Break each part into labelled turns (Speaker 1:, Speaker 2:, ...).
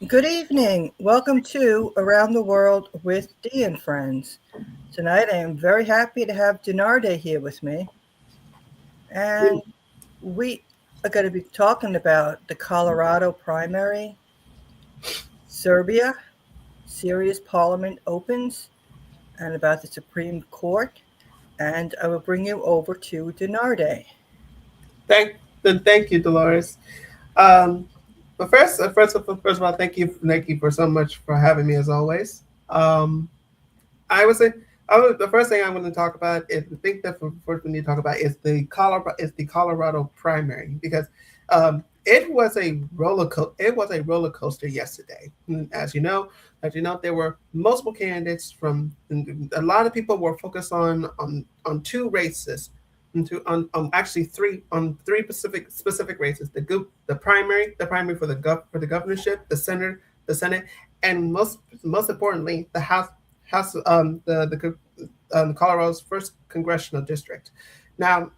Speaker 1: Good evening. Welcome to Around the World with Dee and Friends. Tonight I am very happy to have Dinarde here with me. And we are going to be talking about the Colorado primary, Serbia, Syria's parliament opens, and about the Supreme Court. And I will bring you over to Dinarde.
Speaker 2: Thank you, Dolores. Um, but first of all, thank you for so much for having me as always. I would say the first thing I'm going to talk about is I think that first we need to talk about is the Colorado primary because it was a roller coaster yesterday. As you know, there were multiple candidates from a lot of people were focused on two races, on actually three specific races: the primary for the governorship, the Senate, and most importantly, the House Colorado's first congressional district. Now,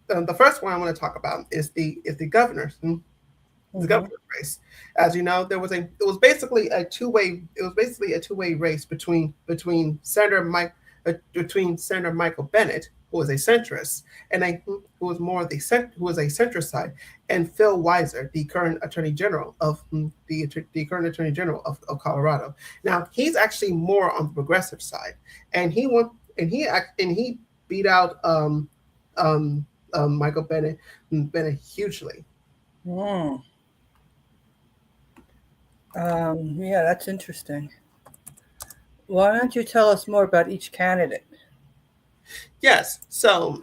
Speaker 2: the first one I want to talk about is the
Speaker 1: Mhm.
Speaker 2: governor's race. As you know, it was basically a two way race between Senator Michael Bennett, who was a centrist, who was more of who was a centrist side, and Phil Weiser, the current Attorney General of Colorado. Now he's actually more on the progressive side, and he beat out um, Michael Bennett hugely.
Speaker 1: Mm. Yeah, that's interesting. Why don't you tell us more about each candidate?
Speaker 2: Yes. So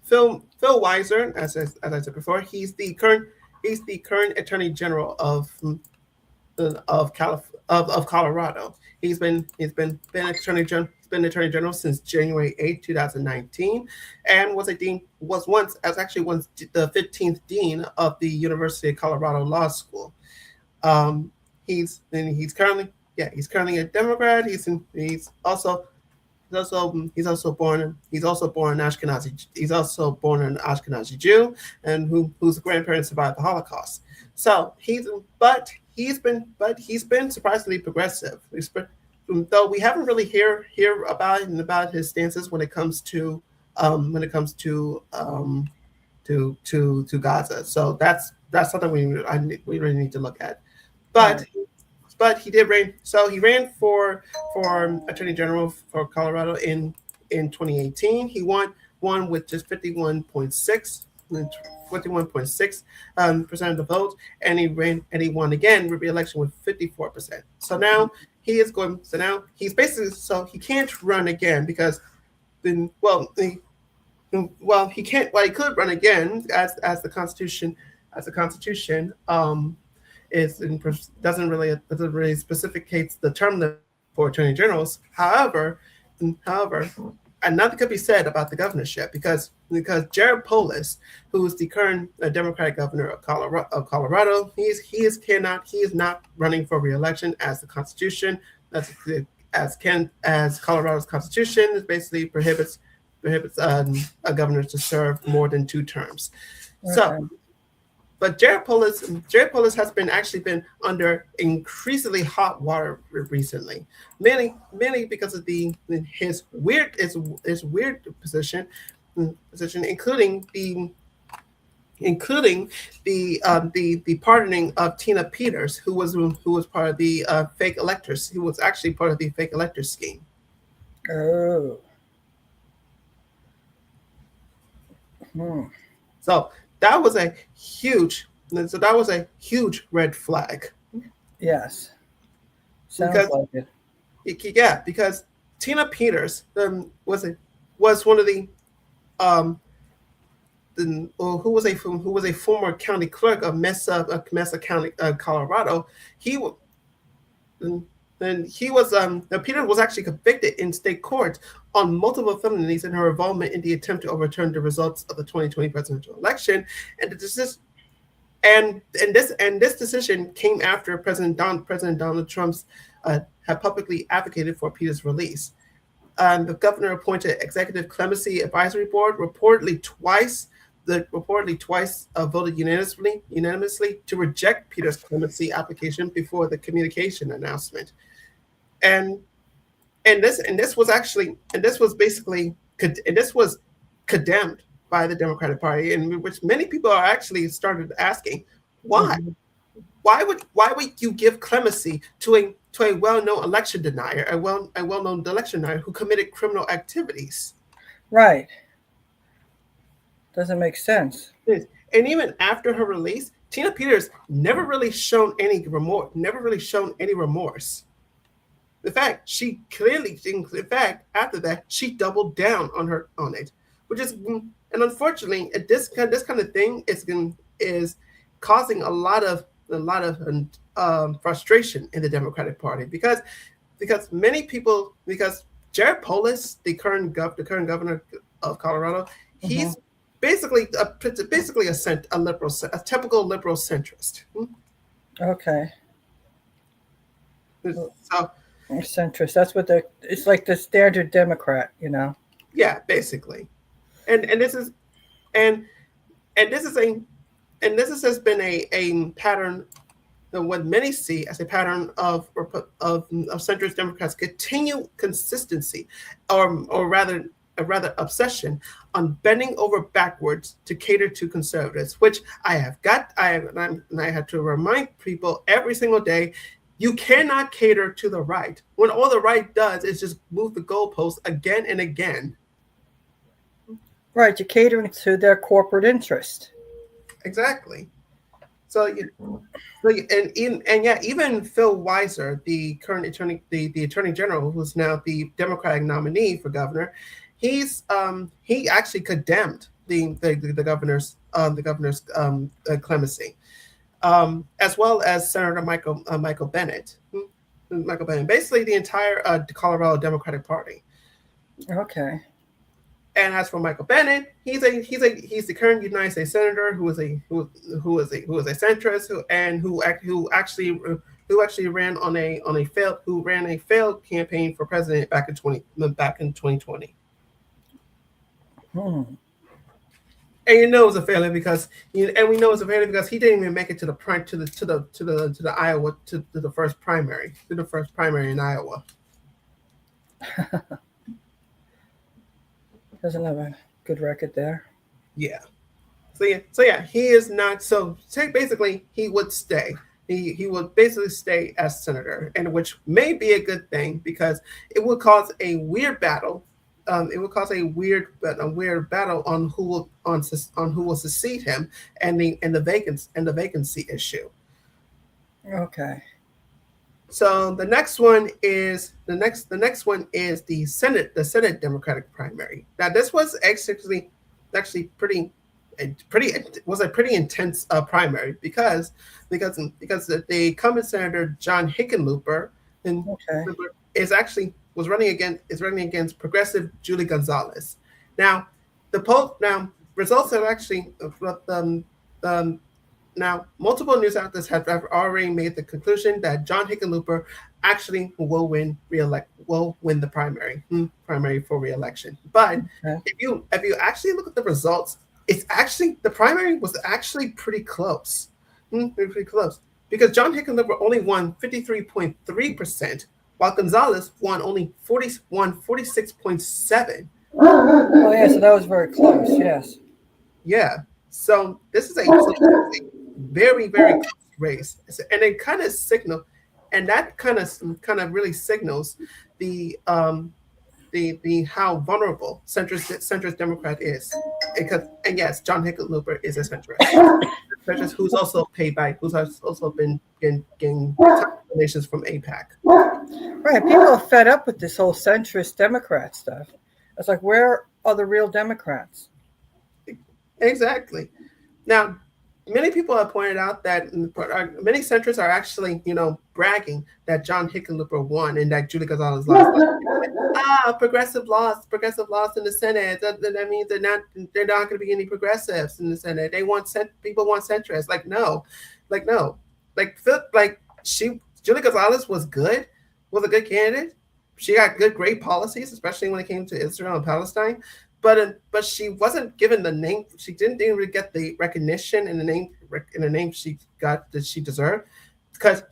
Speaker 2: Phil Weiser, as I said before, he's the current Attorney General of Colorado. He's been Attorney General since January 8th, 2019, and was once the 15th dean of the University of Colorado Law School. Um, he's currently a Democrat. He's also born an Ashkenazi Jew, and whose grandparents survived the Holocaust. So he's been surprisingly progressive. Though we haven't really hear about his stances when it comes to Gaza. So that's something we really need to look at. But
Speaker 1: Right.
Speaker 2: but he did reign. So he ran for Attorney General for Colorado in 2018. He won with just 51.6 percent of the vote, and he won again with re-election with 54%. So now he's basically, so he can't run again because then he can't, he could run again as the Constitution is doesn't really specificates the term limit for attorney generals. However, and nothing could be said about the governorship because Jared Polis, who is the current Democratic governor of Colorado, he is not running for reelection as the Constitution as Colorado's Constitution basically prohibits a governor to serve more than two terms. So,
Speaker 1: Okay.
Speaker 2: but Jared Polis has been under increasingly hot water recently, mainly because of his weird position, including the pardoning of Tina Peters, who was part of the fake electors. Who was actually part of the fake elector scheme.
Speaker 1: Oh. Hmm.
Speaker 2: So that was a huge so that was a huge red flag
Speaker 1: Yes. Sounds
Speaker 2: because
Speaker 1: like it.
Speaker 2: yeah, because Tina Peters was one of um who was a former county clerk of Mesa County, Colorado. He wa- and he was now Peter was actually convicted in state court on multiple felonies in her involvement in the attempt to overturn the results of the 2020 presidential election, and this decision came after President Donald Trump's had publicly advocated for Peter's release. The governor appointed Executive Clemency Advisory Board reportedly twice reportedly twice voted unanimously to reject Peter's clemency application before the communication announcement, and this was actually and this was basically and this was condemned by the Democratic Party, in which many people are actually started asking why.
Speaker 1: Hmm.
Speaker 2: Why would you give clemency to a well-known election denier, a well-known election denier who committed criminal activities?
Speaker 1: Right. Doesn't make sense.
Speaker 2: And even after her release, Tina Peters never really shown any remorse. Never really shown any remorse. In fact, after that, she doubled down on it, which is, and unfortunately, this kind of thing is causing a lot of frustration in the Democratic Party because Jared Polis, the current governor of Colorado,
Speaker 1: Hmm.
Speaker 2: he's basically a liberal, a typical liberal centrist.
Speaker 1: Okay.
Speaker 2: So
Speaker 1: Centrist. That's what they're. It's like the standard Democrat, you know.
Speaker 2: yeah, basically, and this is and and this is a and this has been a pattern that what many see as a pattern of centrist Democrats continue consistency, or rather obsession on bending over backwards to cater to conservatives, which I have to remind people every single day. You cannot cater to the right when all the right does is just move the goalposts again and again.
Speaker 1: Right. You're catering to their corporate interest.
Speaker 2: Exactly. So, and yeah, even Phil Weiser, the current the attorney general, who's now the Democratic nominee for governor, he actually condemned the governor's clemency, as well as Senator Michael Bennett. Michael Bennett, basically the entire Colorado Democratic Party.
Speaker 1: Okay.
Speaker 2: And as for Michael Bennett, he's the current United States senator who is a centrist who actually ran a failed campaign for president back in 2020.
Speaker 1: Hmm.
Speaker 2: And you know it was a failure because and we know it's a failure because he didn't even make it to the prime to the Iowa to the first primary in Iowa.
Speaker 1: Doesn't have a good record there.
Speaker 2: Yeah. So yeah, he is not. So basically, he would stay. He would basically stay as senator, and which may be a good thing because it would cause a weird battle. It would cause a weird battle on who will succeed him, and the vacancy issue.
Speaker 1: Okay.
Speaker 2: So the next one is the Senate Democratic primary. Now this was actually pretty was a pretty intense primary because the incumbent senator John Hickenlooper and
Speaker 1: Okay.
Speaker 2: is actually was running against progressive Julie Gonzalez. Now the poll now results have actually um, now, multiple news outlets have already made the conclusion that John Hickenlooper actually will win the primary for reelection. But
Speaker 1: Okay.
Speaker 2: if you actually look at the results, the primary was actually pretty close, pretty close because John Hickenlooper only won 53.3%, while Gonzalez won 46.7.
Speaker 1: Oh yeah. So that was very close. Yes.
Speaker 2: Yeah. So this is a very very close race, and it kind of signal, and that kind of really signals the how vulnerable centrist Democrat is, because and yes, John Hickenlooper is a centrist who's also who's also been getting donations from APAC.
Speaker 1: Right. People are fed up with this whole centrist Democrat stuff. It's like, where are the real Democrats?
Speaker 2: Exactly. Now, many people have pointed out that many centrists are actually, bragging that John Hickenlooper won and that Julie Gonzalez lost. Progressive lost in the Senate. That means they're not going to be any progressives in the Senate. People want centrists. Like no, Julie Gonzalez was a good candidate. She got great policies, especially when it came to Israel and Palestine. but she wasn't given the name. She didn't really get the recognition in the name she got that she deserved, because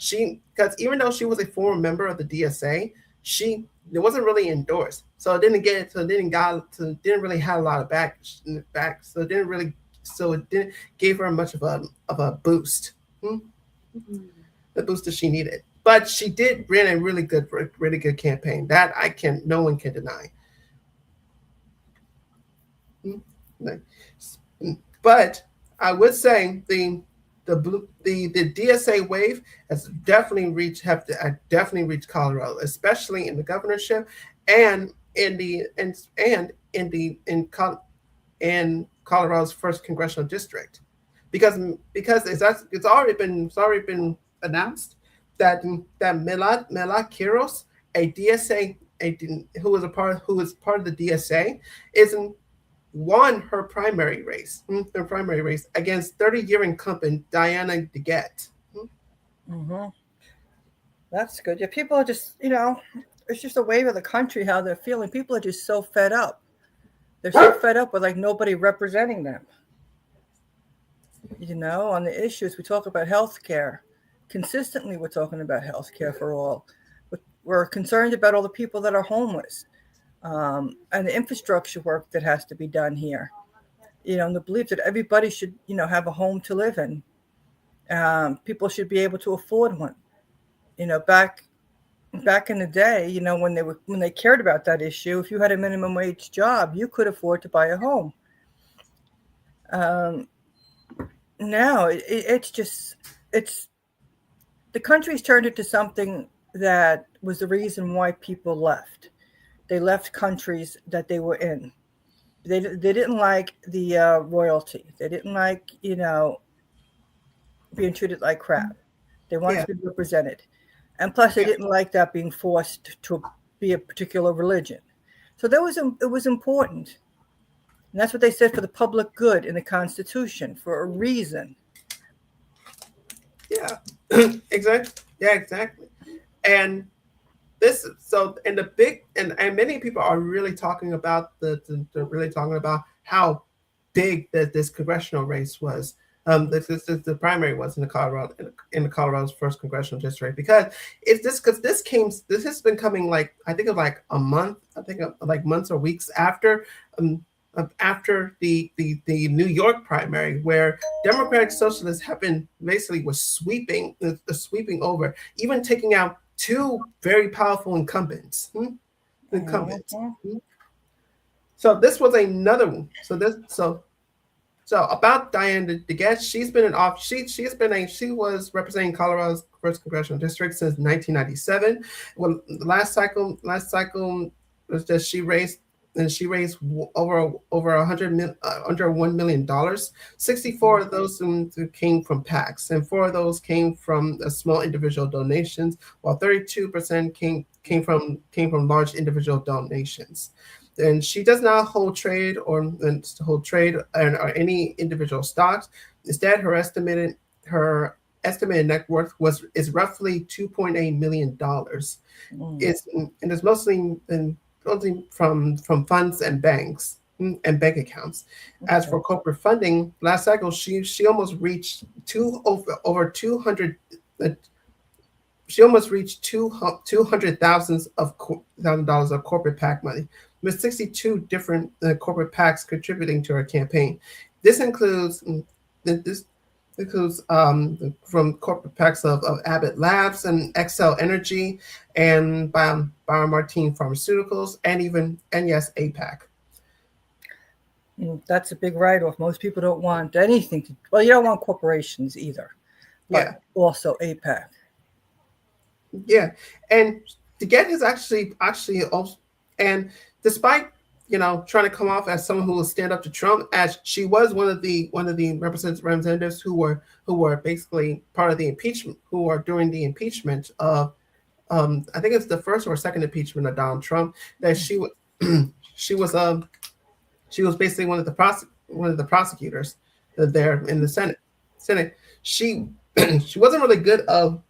Speaker 2: even though she was a former member of the DSA, she it wasn't really endorsed, so it didn't get so it didn't got so it didn't really have a lot of back, so it didn't really so it didn't give her much of a boost, hmm, the boost that she needed. But she did ran a really good campaign that I can no one can deny. Hmm. Like, but I would say the DSA wave has definitely definitely reached Colorado, especially in the governorship and in the and in the in Colorado's first congressional district, because it's already been announced that Mela Kiros, a DSA who is part of the DSA, is won her primary race against 30-year incumbent Diana DeGette.
Speaker 1: Hmm. That's good. Yeah, people are just, it's just a wave of the country how they're feeling. People are just so fed up. They're so fed up with like nobody representing them. On the issues we talk about healthcare. Consistently, we're talking about healthcare for all. We're concerned about all the people that are homeless, and the infrastructure work that has to be done here. And the belief that everybody should, have a home to live in. People should be able to afford one. Back in the day, when they cared about that issue, if you had a minimum wage job, you could afford to buy a home. Um, Now it's just it's the country's turned into something that was the reason why people left. They left countries that they were in. They didn't like the royalty. They didn't like being treated like crap. They wanted
Speaker 2: Yeah,
Speaker 1: to be represented, and plus they
Speaker 2: yeah,
Speaker 1: didn't like that being forced to be a particular religion. So it was important, and that's what they said for the public good in the Constitution for a reason.
Speaker 2: yeah. Exactly. Yeah, exactly. And and the big and many people are really talking about they're really talking about how big that this congressional race was. The primary was in the Colorado's first congressional district, because this has been coming, like I think of like a month, I think of like months or weeks um after the New York primary, where Democratic Socialists have been basically was sweeping over, even taking out two very powerful incumbents. Incumbents.
Speaker 1: Mhm.
Speaker 2: So this was another one. So about Diane DeGette, she's been an off. She was representing Colorado's first congressional district since 1997. Well, last cycle was that she raised over 1 million dollars. 64 of those came from PACs, and 4 of those came from small individual donations, while 32% came from large individual donations. And she does not hold trade or any individual stocks. Instead, her estimated net worth was is roughly $2.8 million.
Speaker 1: Mm.
Speaker 2: It's mostly from funds and banks, and bank accounts. As
Speaker 1: Okay.
Speaker 2: for corporate funding, last cycle she almost reached over 200. She almost reached two hundred thousands of $1,000 of corporate PAC money, with 62 different corporate PACs contributing to her campaign. This includes this includes from corporate PACs of Abbott Labs and Excel Energy and Biomartine Pharmaceuticals, and yes, APAC.
Speaker 1: That's a big write off. Most people don't want anything to, well, you don't want corporations either, but
Speaker 2: Yeah,
Speaker 1: also APAC.
Speaker 2: yeah, and to get his actually also, and despite trying to come off as someone who will stand up to Trump, as she was one of the representatives who were basically part of the impeachment, who are doing the impeachment of, I think it's the first or second impeachment of Donald Trump, that she was she was she was basically one of the prosecutors there in the Senate. She she wasn't really good of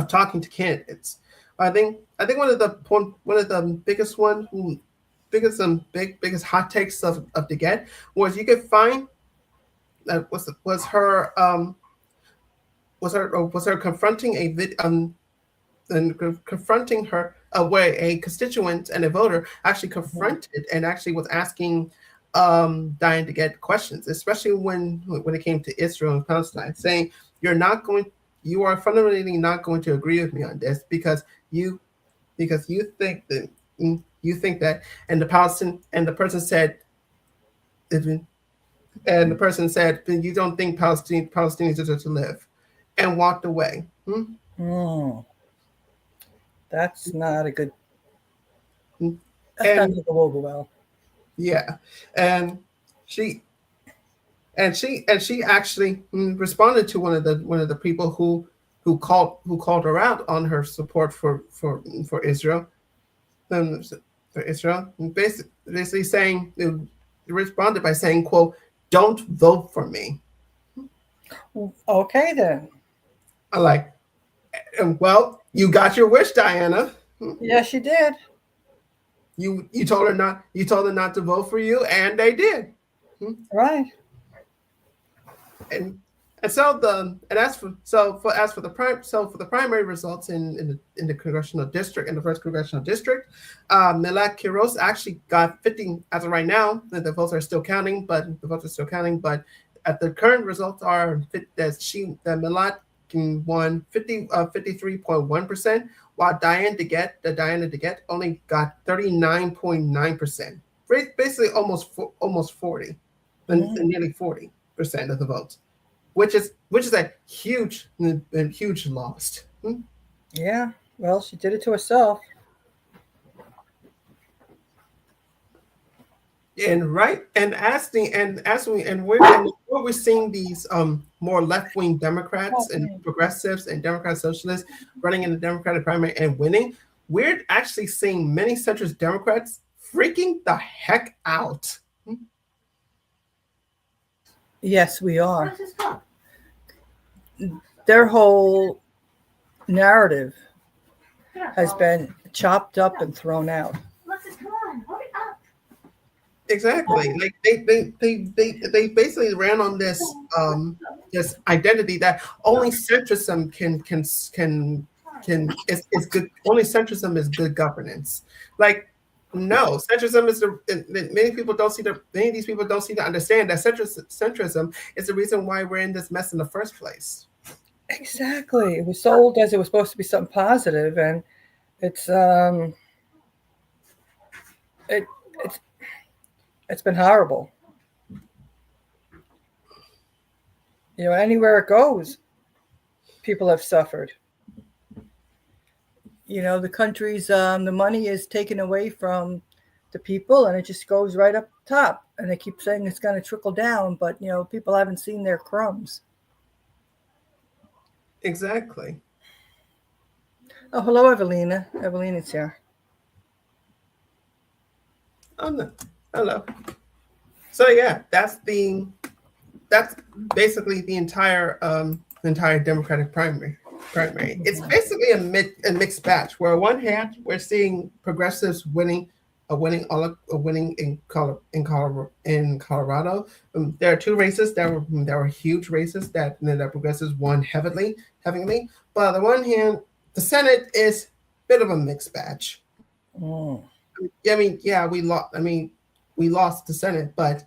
Speaker 2: talking to candidates. I think one of the biggest one biggest hot takes of the get was you could find was her was her confronting a and confronting her where a constituent and a voter actually
Speaker 1: Mhm.
Speaker 2: confronted and actually was asking Diane to get questions, especially when it came to Israel and Palestine, saying you are fundamentally not going to agree with me on this you because you think that you think that and the Palestinian and the person said and the person said you don't think Palestinians deserve to live and walked away.
Speaker 1: Mm, that's not a good.
Speaker 2: Hmm?
Speaker 1: That's not
Speaker 2: And
Speaker 1: going to go over well.
Speaker 2: yeah, and she she actually responded to one of the people who called her out on her support for Israel, um, for Israel, basically saying responded by saying, "quote Don't vote for me."
Speaker 1: Okay then.
Speaker 2: I like, well, you got your wish, Diana.
Speaker 1: Yes, she did.
Speaker 2: You told her not to vote for you, and they did.
Speaker 1: Right.
Speaker 2: and and so the and as for so for as for the prime so for the primary results in the congressional district in the first congressional district, Milak Kiros actually got 50 as of right now. The votes are still counting, but at the current results are that Milak won 53.1%, while Diana DeGette only got 39.9%, basically almost 40, and
Speaker 1: Mhm.
Speaker 2: nearly 40% of the votes, which is a huge loss.
Speaker 1: Yeah. Well, she did it to herself.
Speaker 2: And right, and as we and what we're seeing these more left wing Democrats
Speaker 1: Oh,
Speaker 2: and progressives and Democrat socialists running in the Democratic primary and winning, we're actually seeing many centrist Democrats freaking the heck out.
Speaker 1: yes, we are. Their whole narrative has been chopped up and thrown out.
Speaker 2: Exactly. Like they basically ran on this identity that only centrism is good. Only centrism is good governance. Like no, centrism is many of these people don't seem to understand that centrism is the reason why we're in this mess in the first place.
Speaker 1: Exactly. It was sold as it was supposed to be something positive, and it's it it's it's been horrible. Anywhere it goes, people have suffered. The country's the money is taken away from the people, and it just goes right up top. And they keep saying it's going to trickle down, but people haven't seen their crumbs.
Speaker 2: Exactly.
Speaker 1: Oh, hello, Evelina. Evelina's here.
Speaker 2: Oh no. Hello. So yeah, that's basically the entire Democratic primary. It's basically a mixed batch. Where on one hand we're seeing progressives winning in Colorado. There are two races that were huge races that progressives won heavily. But on the one hand, the Senate is a bit of a mixed batch.
Speaker 1: Mm.
Speaker 2: I mean, yeah, we lost. We lost the Senate, but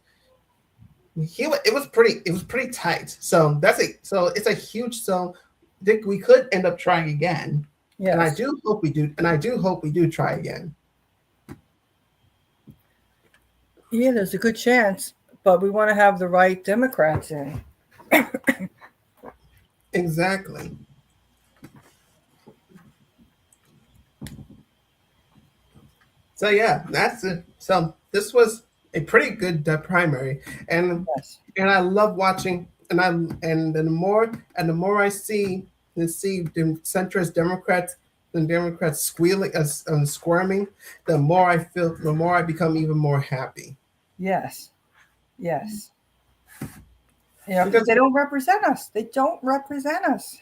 Speaker 2: it was pretty tight. So it's a huge think we could end up trying again. And I
Speaker 1: Yes.
Speaker 2: do hope we do and I do hope we do try again.
Speaker 1: Yeah, there's a good chance, but we want to have the right Democrats in.
Speaker 2: Exactly. So yeah, that's it. So this was a pretty good primary, and
Speaker 1: Yes.
Speaker 2: I love watching, and the more I see the centrist Democrats and Democrats squealing and squirming, the more I become even more happy
Speaker 1: Yes. Yes. Because
Speaker 2: because
Speaker 1: they don't represent us. They don't represent us.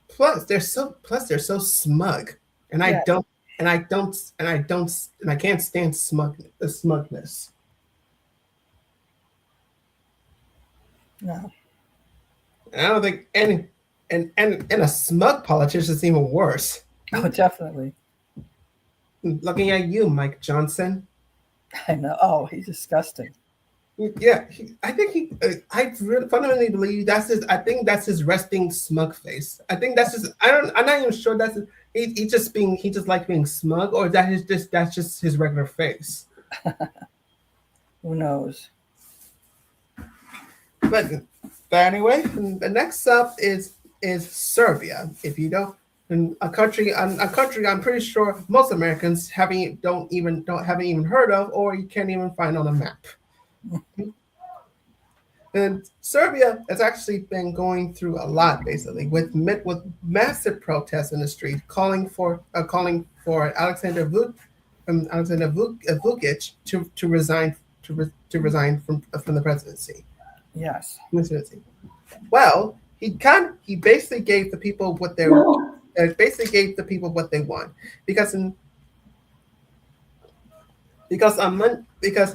Speaker 2: plus they're so smug, and I
Speaker 1: Yes.
Speaker 2: don't. and I can't stand smugness.
Speaker 1: No.
Speaker 2: And I don't think any and a smug politician is even worse.
Speaker 1: Oh, definitely.
Speaker 2: Looking at you, Mike Johnson.
Speaker 1: I know. Oh, he's disgusting.
Speaker 2: Yeah, I think I really fundamentally believe that's his. I think that's his resting smug face. I think that's his. I don't. I'm not even sure that's his, he just like being smug, or that is just that's just his regular face.
Speaker 1: Who knows?
Speaker 2: But anyway, the next up is Serbia. If you don't, and a country I'm pretty sure most Americans haven't even heard of, or you can't even find on a map. And Serbia has actually been going through a lot, basically, with massive protests in the street, calling for Vukic to resign to resign from the presidency.
Speaker 1: Yes.
Speaker 2: Presidency. Well, he basically gave the people what they basically gave the people what they want because in because on Mon- because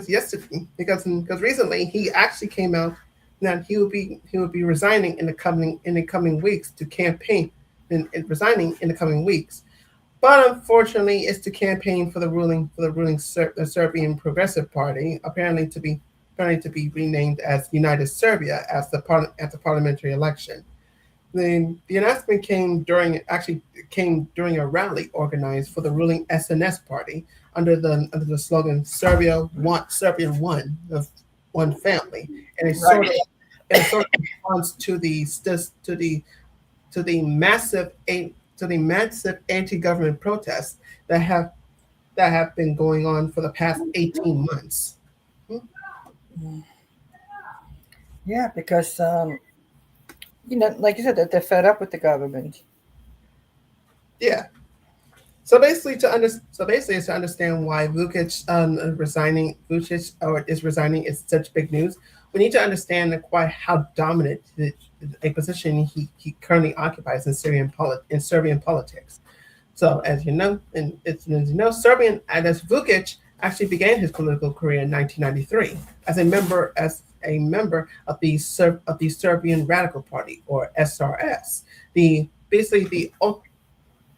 Speaker 2: yesterday because recently he actually came out that he would be resigning in the coming weeks to campaign and resigning in the coming weeks. But unfortunately, it's to campaign for the Serbian Progressive Party, apparently to be renamed as United Serbia at the parliamentary election. The announcement came during a rally organized for the ruling SNS party under the slogan Serbian one of one family, and
Speaker 1: Right.
Speaker 2: a sort of response to the massive anti-government protests that have been going on for the past 18 months. Hmm?
Speaker 1: Yeah, because like you said, that they're fed up with the government.
Speaker 2: Yeah. So basically, it's to understand why Vucic is resigning is such big news. We need to understand quite how dominant a position he currently occupies in Serbian politics. So as you know, Serbian and as Vukic actually began his political career in 1993 as a member of the Serbian Radical Party or SRS, the basically the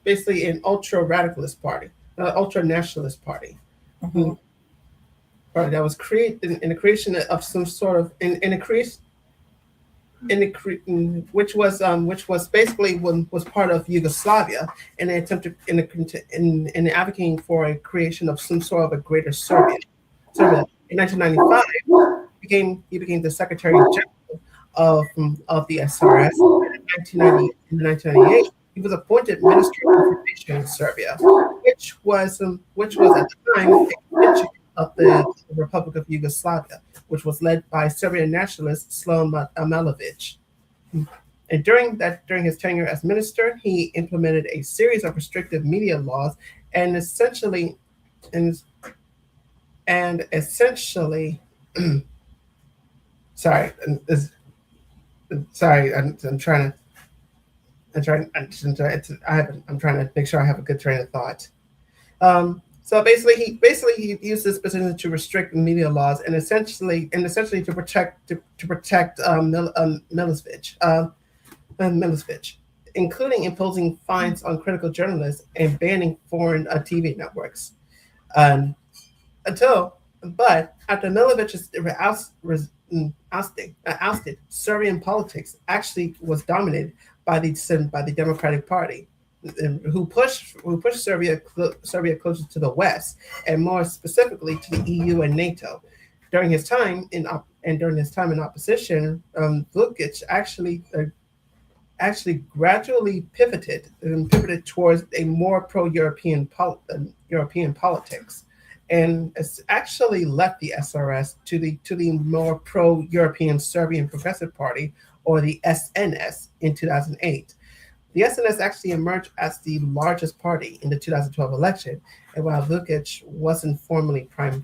Speaker 2: basically an ultra radicalist party, ultra nationalist party,
Speaker 1: Hmm.
Speaker 2: mm, party that was created in the creation of some sort of in a creation which was basically when was part of Yugoslavia, and they attempted in advocating for a creation of some sort of a greater Serbia. Serbia in 1995, he became the Secretary General of the SRS. In 1998, he was appointed Minister of Information in Serbia, which was at the time an extension of the Republic of Yugoslavia, which was led by Serbian nationalist Sloan Milosevic. And during his tenure as minister, he implemented a series of restrictive media laws and and, essentially sorry, sorry, I'm trying to I'm trying to make sure I have a good train of thought. So he used this position to restrict media laws and essentially to protect Milosevic, including imposing fines on critical journalists and banning foreign TV networks. Um, until but after Milosevic's ousted, Serbian politics actually was dominated by the Democratic Party, who pushed Serbia closer to the West, and more specifically to the EU and NATO. During his time in opposition, Vukic actually gradually pivoted towards a more European politics, and it's actually left the SRS to the more pro-European Serbian Progressive Party, or the SNS, in 2008. The SNS actually emerged as the largest party in the 2012 election, and while Vukic wasn't formally prime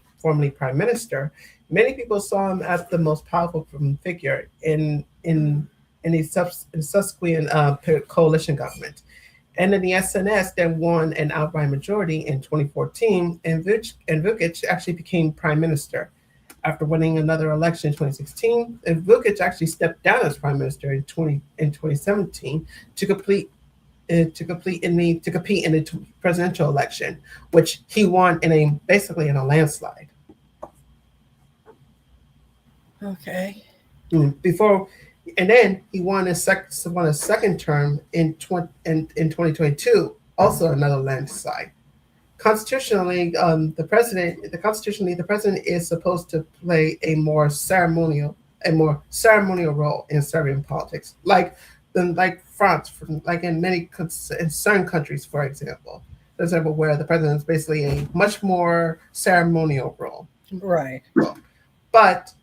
Speaker 2: minister, many people saw him as the most powerful figure in a subsequent coalition government. And then the SNS then won an outright majority in 2014, and Vukic actually became prime minister. After winning another election in 2016, and Vukic actually stepped down as prime minister in 2017 to complete to compete in the presidential election, which he won in a basically in a landslide.
Speaker 1: Okay.
Speaker 2: Before, and then he won a second term in 2022, also another landslide. Constitutionally, the president is supposed to play a more ceremonial role in Serbian politics, like France, like in in certain countries, for example, where the president is basically a much more ceremonial role.
Speaker 1: Right.
Speaker 2: But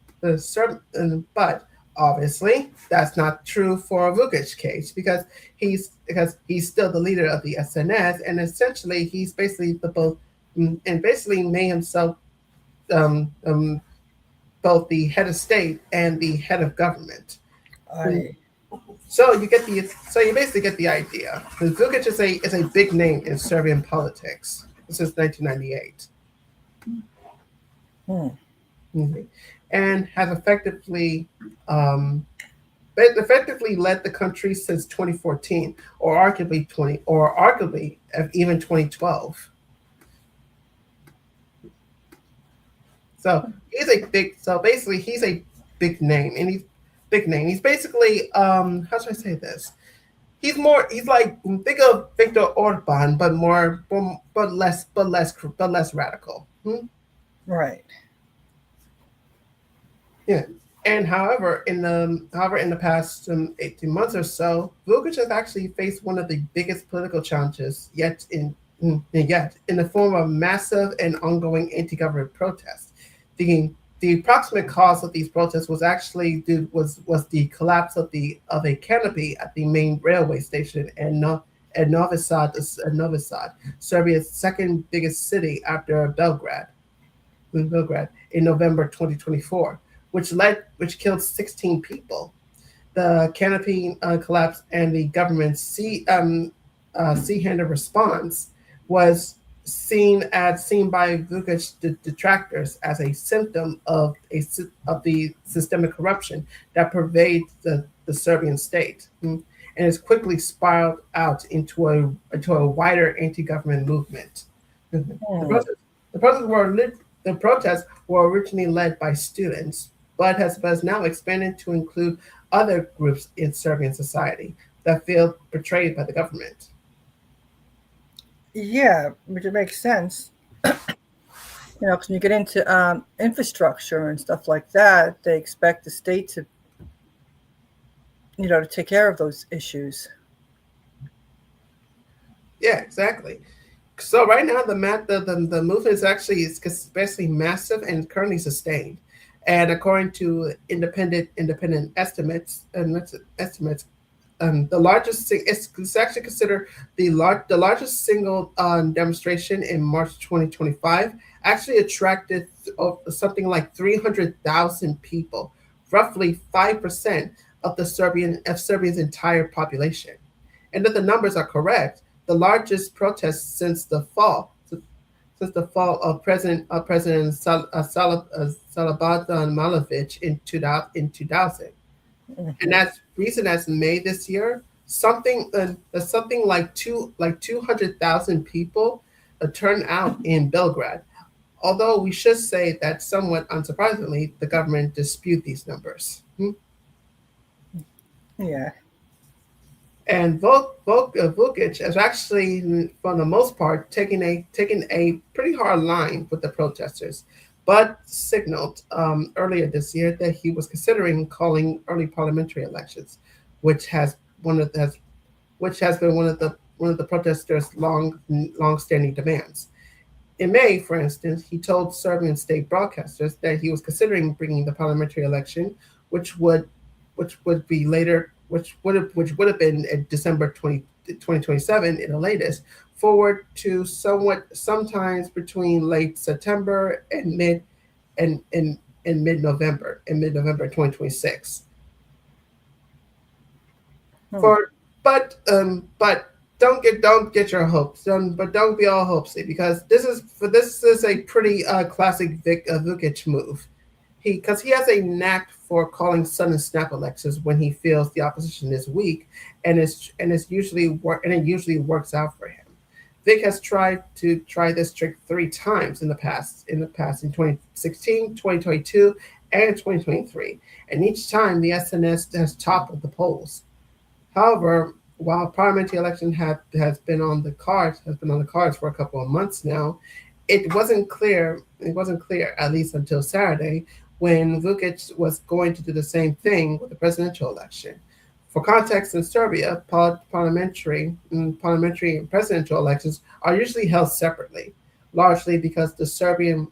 Speaker 2: but obviously that's not true for Vukic's case because he's still the leader of the SNS, and essentially he's basically the both and basically made himself um, um, both the head of state and the head of government. Mm,
Speaker 1: I.
Speaker 2: so you basically get the idea. Vukic is a big name in Serbian politics since 1998.
Speaker 1: Hmm.
Speaker 2: Mhm. And has um, effectively led the country since 2014, or arguably even 2012. So basically he's a big name, and he's basically how should I say this? He's like think of Viktor Orban, but less radical.
Speaker 1: Right.
Speaker 2: Yeah. And however, in the past 18 months or so, Vucic has actually faced one of the biggest political challenges yet in the form of massive and ongoing anti-government protests. The the approximate cause of these protests was the collapse of a canopy at the main railway station Novi Sad, Serbia's second biggest city after Belgrade in November 2024, which killed 16 people. The canopy collapse and the government's sea-handed response was seen by Vukic detractors as a symptom of the systemic corruption that pervades the Serbian state, and has quickly spiraled out into a wider anti-government movement. The
Speaker 1: Hmm.
Speaker 2: protests, the protests were lit, the protests were originally led by students, but has now expanded to include other groups in Serbian society that feel betrayed by the government.
Speaker 1: Yeah, which it makes sense. Because when you get into infrastructure and stuff like that, they expect the state to, to take care of those issues.
Speaker 2: Yeah, exactly. So right now, the movement is especially massive and currently sustained. And according to independent estimates, the it's actually considered the largest single demonstration in March 2025. Actually attracted something like 300,000 people, roughly 5% of Serbia's entire population. And if the numbers are correct, the largest protest since the fall of President Salabat Malovic in 2000. And
Speaker 1: Hmm.
Speaker 2: as recent as May this year, something like 200,000 people turned out in Belgrade. Although we should say that somewhat unsurprisingly, the government dispute these numbers.
Speaker 1: Yeah.
Speaker 2: And Vukic has actually, for the most part, taken a pretty hard line with the protesters, but signaled earlier this year that he was considering calling early parliamentary elections, which has one of the which has been one of the protesters' long-standing demands. In May, for instance, he told Serbian state broadcasters that he was considering bringing the parliamentary election, which would which would be later which would have been in December 2027 in the latest, forward to sometimes between late September and mid November 2026.
Speaker 1: Hmm.
Speaker 2: For but don't get your hopes, but don't be all hopesy because this is a pretty classic Vukic move. He has a knack for calling sudden snap elections when he feels the opposition is weak, and it usually works out for him. Vic has tried this trick 3 times in 2016, 2022, and 2023, and each time the SNS has toppled the polls. However, while parliamentary election has been on the cards for a couple of months now, it wasn't clear at least until Saturday when Vukic was going to do the same thing with the presidential election. For context, in Serbia, parliamentary and presidential elections are usually held separately, largely because the Serbian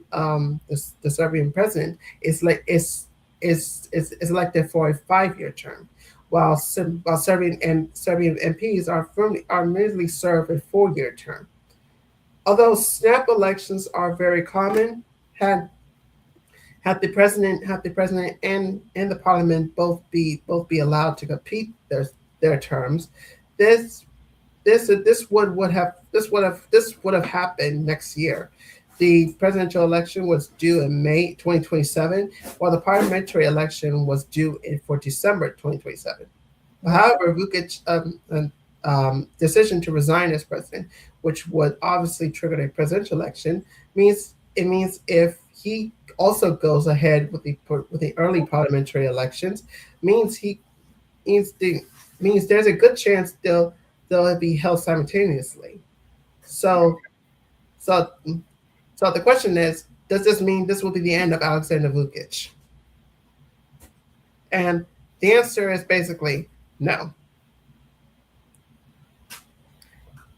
Speaker 2: president is elected for a 5-year term, while Serbian MPs are merely served a 4-year term. Although snap elections are very common, had had the president and the parliament both be allowed to compete their terms, this this would have happened next year. The presidential election was due in May 2027, while the parliamentary election was due for December 2027.
Speaker 1: Mm.
Speaker 2: However, Vukic's decision to resign as president, which would obviously trigger a presidential election, means if he also goes ahead with the early parliamentary elections, means he means the means there's a good chance they'll be held simultaneously. So so so the question is, does this mean this will be the end of Alexander Vukic? And the answer is basically no.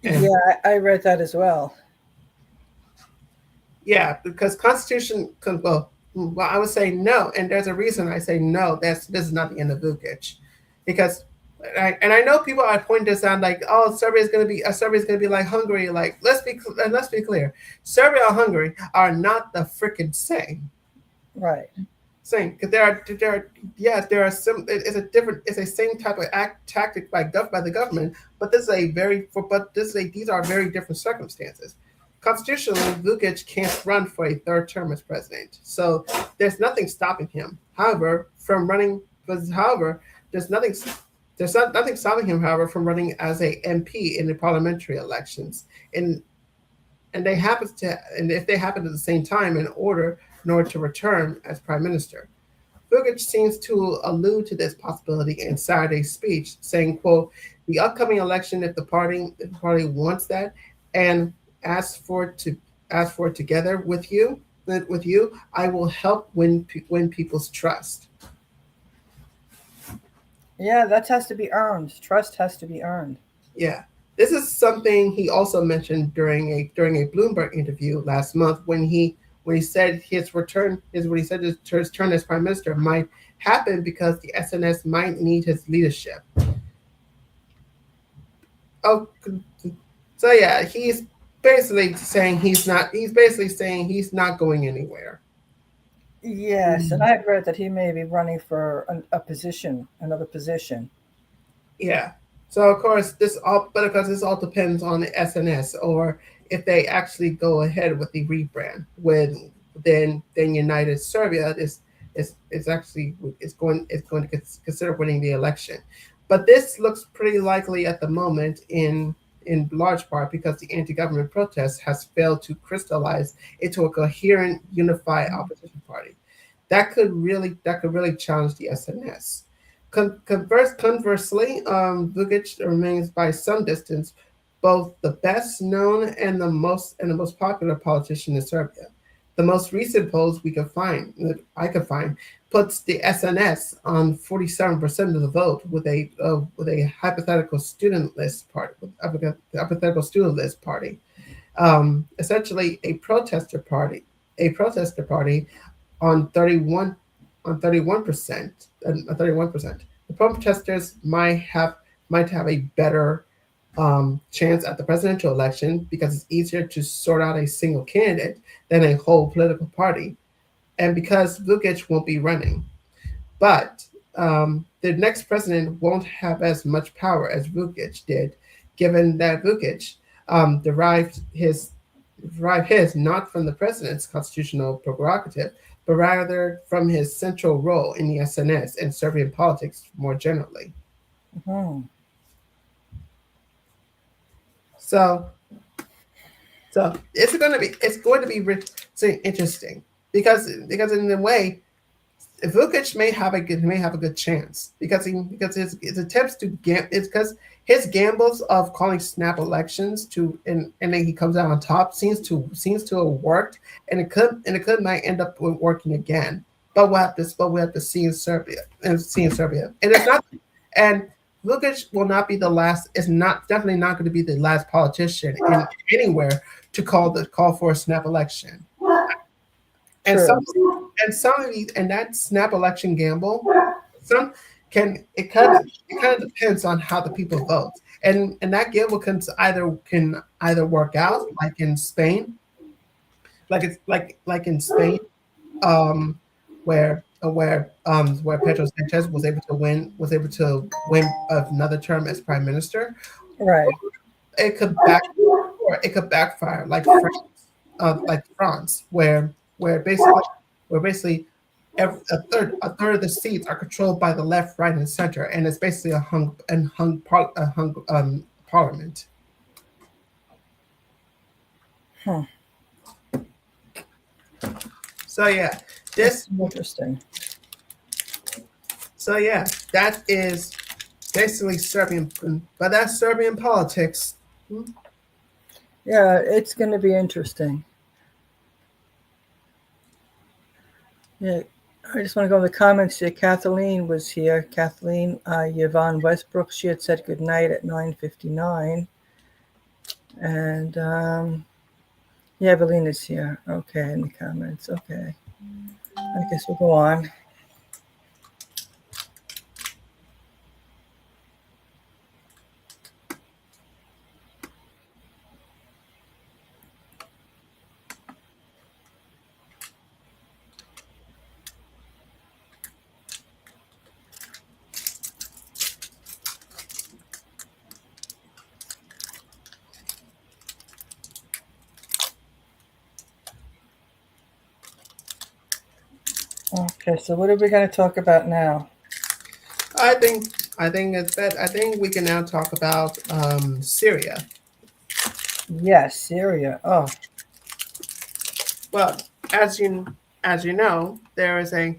Speaker 2: And
Speaker 1: Yeah, I read that as well.
Speaker 2: yeah, because well, I would say no, and there's a reason I say no. This is not the end of Vukic, because and I know people are pointing this out like, oh, Serbia's gonna be like Hungary. Like, let's be clear, Serbia and Hungary are not the freaking
Speaker 1: Right.
Speaker 2: same because there are yes there are some it's a same type of tactic by the government, but these are very different circumstances. Constitutionally, Vukic can't run for a third term as president, so there's nothing stopping him. However, there's nothing nothing stopping him, however, from running as a MP in the parliamentary elections, and and if they happen at the same time, in order to return as prime minister. Vukic seems to allude to this possibility in Saturday's speech, saying, "quote The upcoming election, if the party wants that, and asks for it to ask for it together with you, I will help win people's trust."
Speaker 1: Yeah, that has to be earned. Trust has to be earned.
Speaker 2: Yeah, this is something he also mentioned during a Bloomberg interview last month when he said his turn as prime minister might happen because the SNS might need his leadership. Oh, so yeah, He's basically saying he's not going anywhere.
Speaker 1: Yes, and I had read that he may be running for a position, another position.
Speaker 2: Yeah. So of course this all depends on the SNS, or if they actually go ahead with the rebrand. Then United Serbia is going to consider winning the election. But this looks pretty likely at the moment in large part because the anti-government protest has failed to crystallize into a coherent, unified opposition party. That could really challenge the SNS. Conversely, Vukic remains by some distance both the best known and the most popular politician in Serbia. The most recent polls that I could find puts the SNS on 47% of the vote with a hypothetical student list party, essentially a protester party on 31% 31%. The protesters might have a better chance at the presidential election because it's easier to sort out a single candidate than a whole political party, and because Vukic won't be running. But the next president won't have as much power as Vukic did, given that Vukic derived his not from the president's constitutional prerogative, but rather from his central role in the SNS and Serbian politics more generally.
Speaker 1: Hmm.
Speaker 2: So, so it's going to be interesting because in a way Vukic may have a good chance because his attempts to it's because his gambles of calling snap elections and then he comes out on top seems to have worked, and it could might end up working again. But we have to see in Serbia, and it's not, and Vukic will not be the last. Is not definitely not going to be the last politician in anywhere to call for a snap election. And some
Speaker 1: True.
Speaker 2: some of these and that snap election gamble, some it kind of depends on how the people vote. And that gamble can either work out like in Spain, like in Spain, um, where Pedro Sanchez was able to win another term as prime minister.
Speaker 1: Right.
Speaker 2: It could back or it could backfire like France, where basically a third of the seats are controlled by the left, right, and center, and it's basically a hung parliament.
Speaker 1: Hmm.
Speaker 2: So yeah,
Speaker 1: That's
Speaker 2: this
Speaker 1: interesting.
Speaker 2: so yeah, that is basically Serbian, but that's Serbian politics.
Speaker 1: Yeah, it's going to be interesting. Yeah, I just want to go in the comments here. Kathleen was here. Kathleen Yvonne Westbrook. She had said good night at 9:59, and yeah, Evelina's here. Okay, in the comments. Okay, I guess we'll go on. Okay, so what are we going to talk about now?
Speaker 2: I think I think we can now talk about Syria.
Speaker 1: Yes, Syria. Oh,
Speaker 2: Well, as you know, there is Syria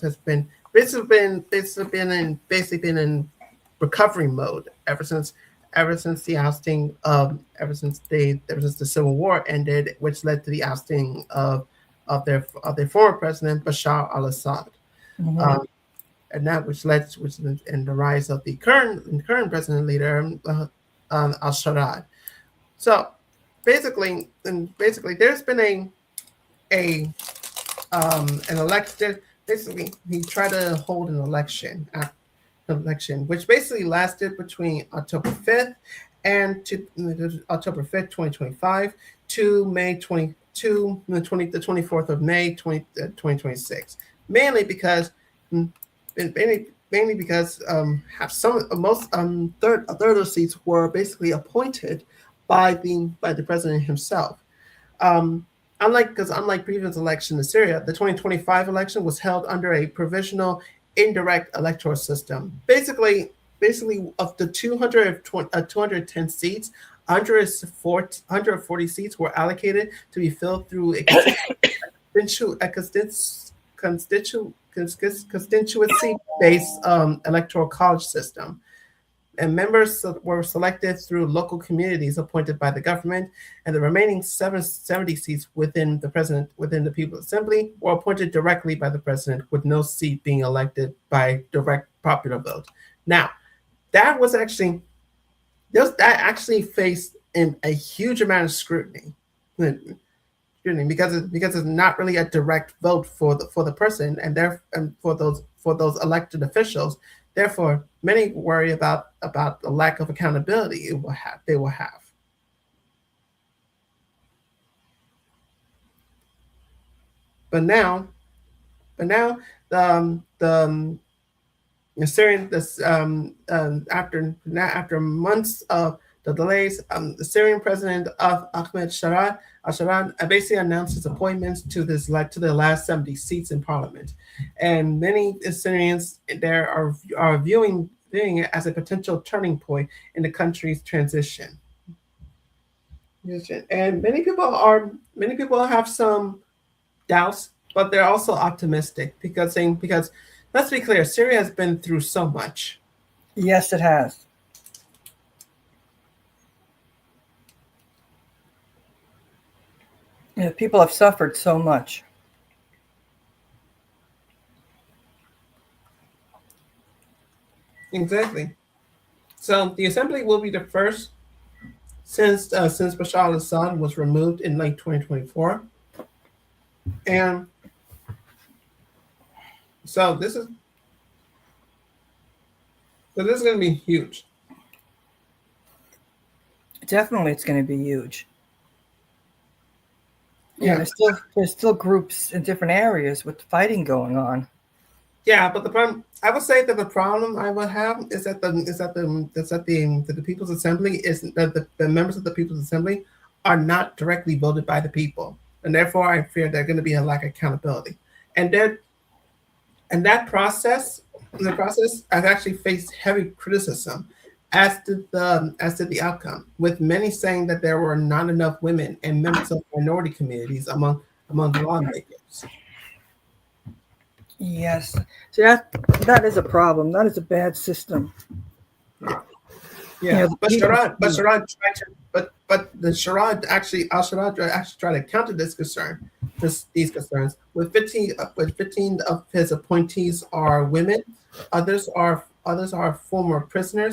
Speaker 2: has been in recovery mode ever since the Civil War ended, which led to the ousting of their former president Bashar al-Assad,
Speaker 1: hmm,
Speaker 2: um, and that which led in the rise of the current president leader al-Shaddad. So basically, there's been a an election. Basically, he tried to hold an election, which basically lasted between October 5th, 2025, to May 22, the 24th of May, 2026. Mainly because, mm, mainly because have some most a third of the seats were basically appointed by the president himself. Um, unlike previous election in Syria, the 2025 election was held under a provisional indirect electoral system. Basically, of the 210 seats, 140 seats were allocated to be filled through constituency-based electoral college system, and members were selected through local communities appointed by the government, and the remaining 770 seats within the People's Assembly were appointed directly by the president, with no seat being elected by direct popular vote. Now, that was actually that actually faced in a huge amount of scrutiny, because it's not really a direct vote for the person, and for those elected officials. Therefore, many worry about the lack of accountability they will have. But now, but now, the The Syrian, this after months of the delays, the Syrian president of Ahmed Sharad al-Sharad basically announced his appointments to this like to the last 70 seats in parliament, and many Syrians there are viewing it as a potential turning point in the country's transition. And many people have some doubts, but they're also optimistic because let's be clear, Syria has been through so much.
Speaker 1: Yes, it has. Yeah, people have suffered so much.
Speaker 2: Exactly. So the assembly will be the first since Bashar al-Assad was removed in late 2024, and so this is going to be huge.
Speaker 1: Definitely, it's going to be huge.
Speaker 2: Yeah,
Speaker 1: There's still groups in different areas with fighting going on.
Speaker 2: yeah, but the problem I would say that the problem I would have is that the People's Assembly is that the members of the People's Assembly are not directly voted by the people, and therefore I fear there's going to be a lack of accountability, and that and that process the process has actually faced heavy criticism, as did the outcome, with many saying that there were not enough women and members of minority communities among the lawmakers.
Speaker 1: Yes. So that is a problem. That is a bad system.
Speaker 2: Yeah,
Speaker 1: The
Speaker 2: but
Speaker 1: people.
Speaker 2: the Sharad actually Al Sharad actually tried to counter these concerns with 15 of his appointees are women, others are former political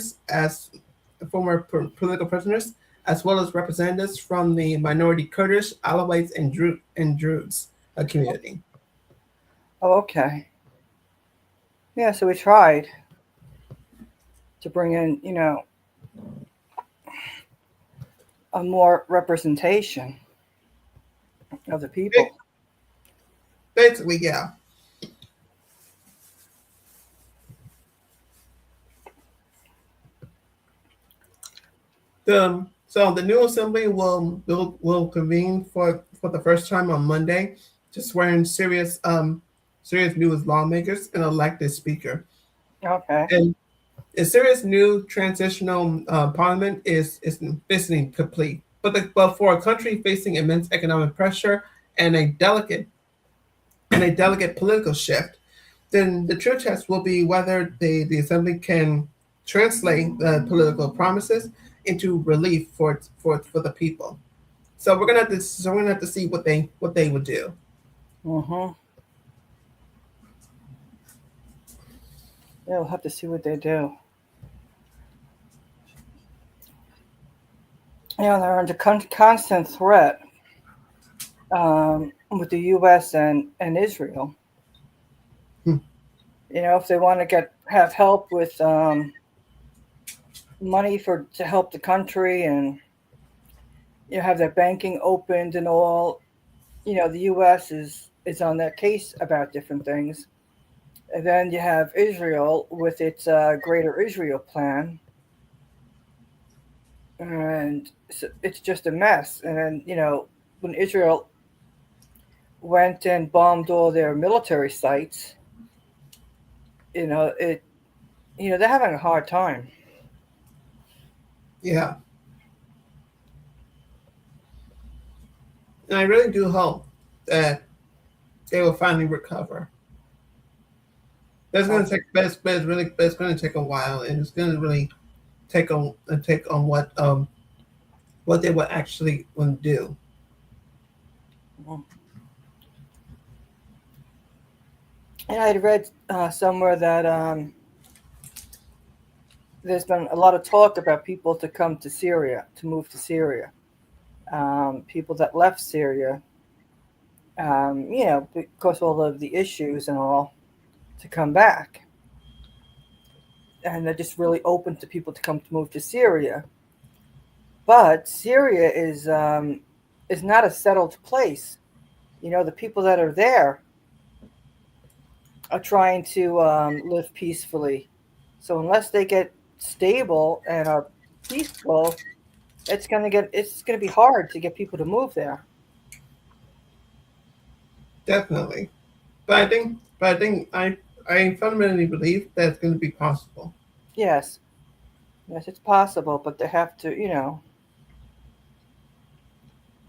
Speaker 2: prisoners, as well as representatives from the minority Kurdish, Alawites, and Druze community.
Speaker 1: Oh, okay. Yeah. So we tried to bring in, a more representation of the people.
Speaker 2: Basically, yeah. So the new assembly will convene for the first time on Monday to swear in Syria's newest lawmakers and elect a speaker.
Speaker 1: Okay.
Speaker 2: And Syria's new transitional parliament is basically complete. But for a country facing immense economic pressure and a delicate political shift, then the true test will be whether the assembly can translate the political promises into relief for the people. So we're gonna have to see what they would do.
Speaker 1: Mm-hmm. Yeah, we'll have to see what they do. They're under constant threat with the U.S. and Israel.
Speaker 2: Hmm.
Speaker 1: If they want to have help with money to help the country and have their banking opened and all, the U.S. is on their case about different things. And then you have Israel with its Greater Israel plan, and it's just a mess. And then when Israel went and bombed all their military sites, it they're having a hard time.
Speaker 2: Yeah, and I really do hope that they will finally recover. That's
Speaker 1: Uh,
Speaker 2: gonna take, but it's gonna take a while, and it's gonna really take on what they will actually want to do.
Speaker 1: and I had read somewhere that there's been a lot of talk about people to come to Syria, to move to Syria. People that left Syria, because of all of the issues and all, to come back. And they're just really open to people to come to move to Syria. But Syria is not a settled place. The people that are there are trying to live peacefully So unless they get stable and are peaceful, it's gonna be hard to get people to move there.
Speaker 2: Definitely. But I fundamentally believe that it's going to be possible.
Speaker 1: Yes, yes, it's possible, but they have to,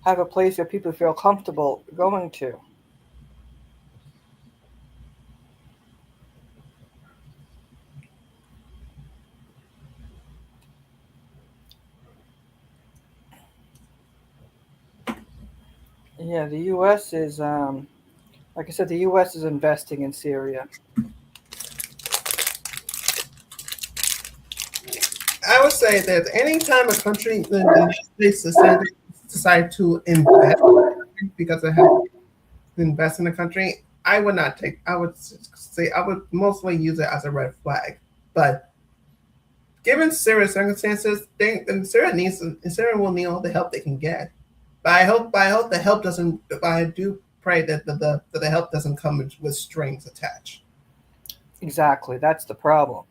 Speaker 1: have a place where people feel comfortable going to. Yeah, the U.S. is, like I said, the U.S. is investing in Syria.
Speaker 2: I would say that anytime a country, the United States decide to invest because it has to invest in a country, I would not take. I would say I would mostly use it as a red flag. But given Syria's circumstances, Syria will need all the help they can get. But I hope the help doesn't. But I do pray that the help doesn't come with strings attached.
Speaker 1: Exactly, that's the problem.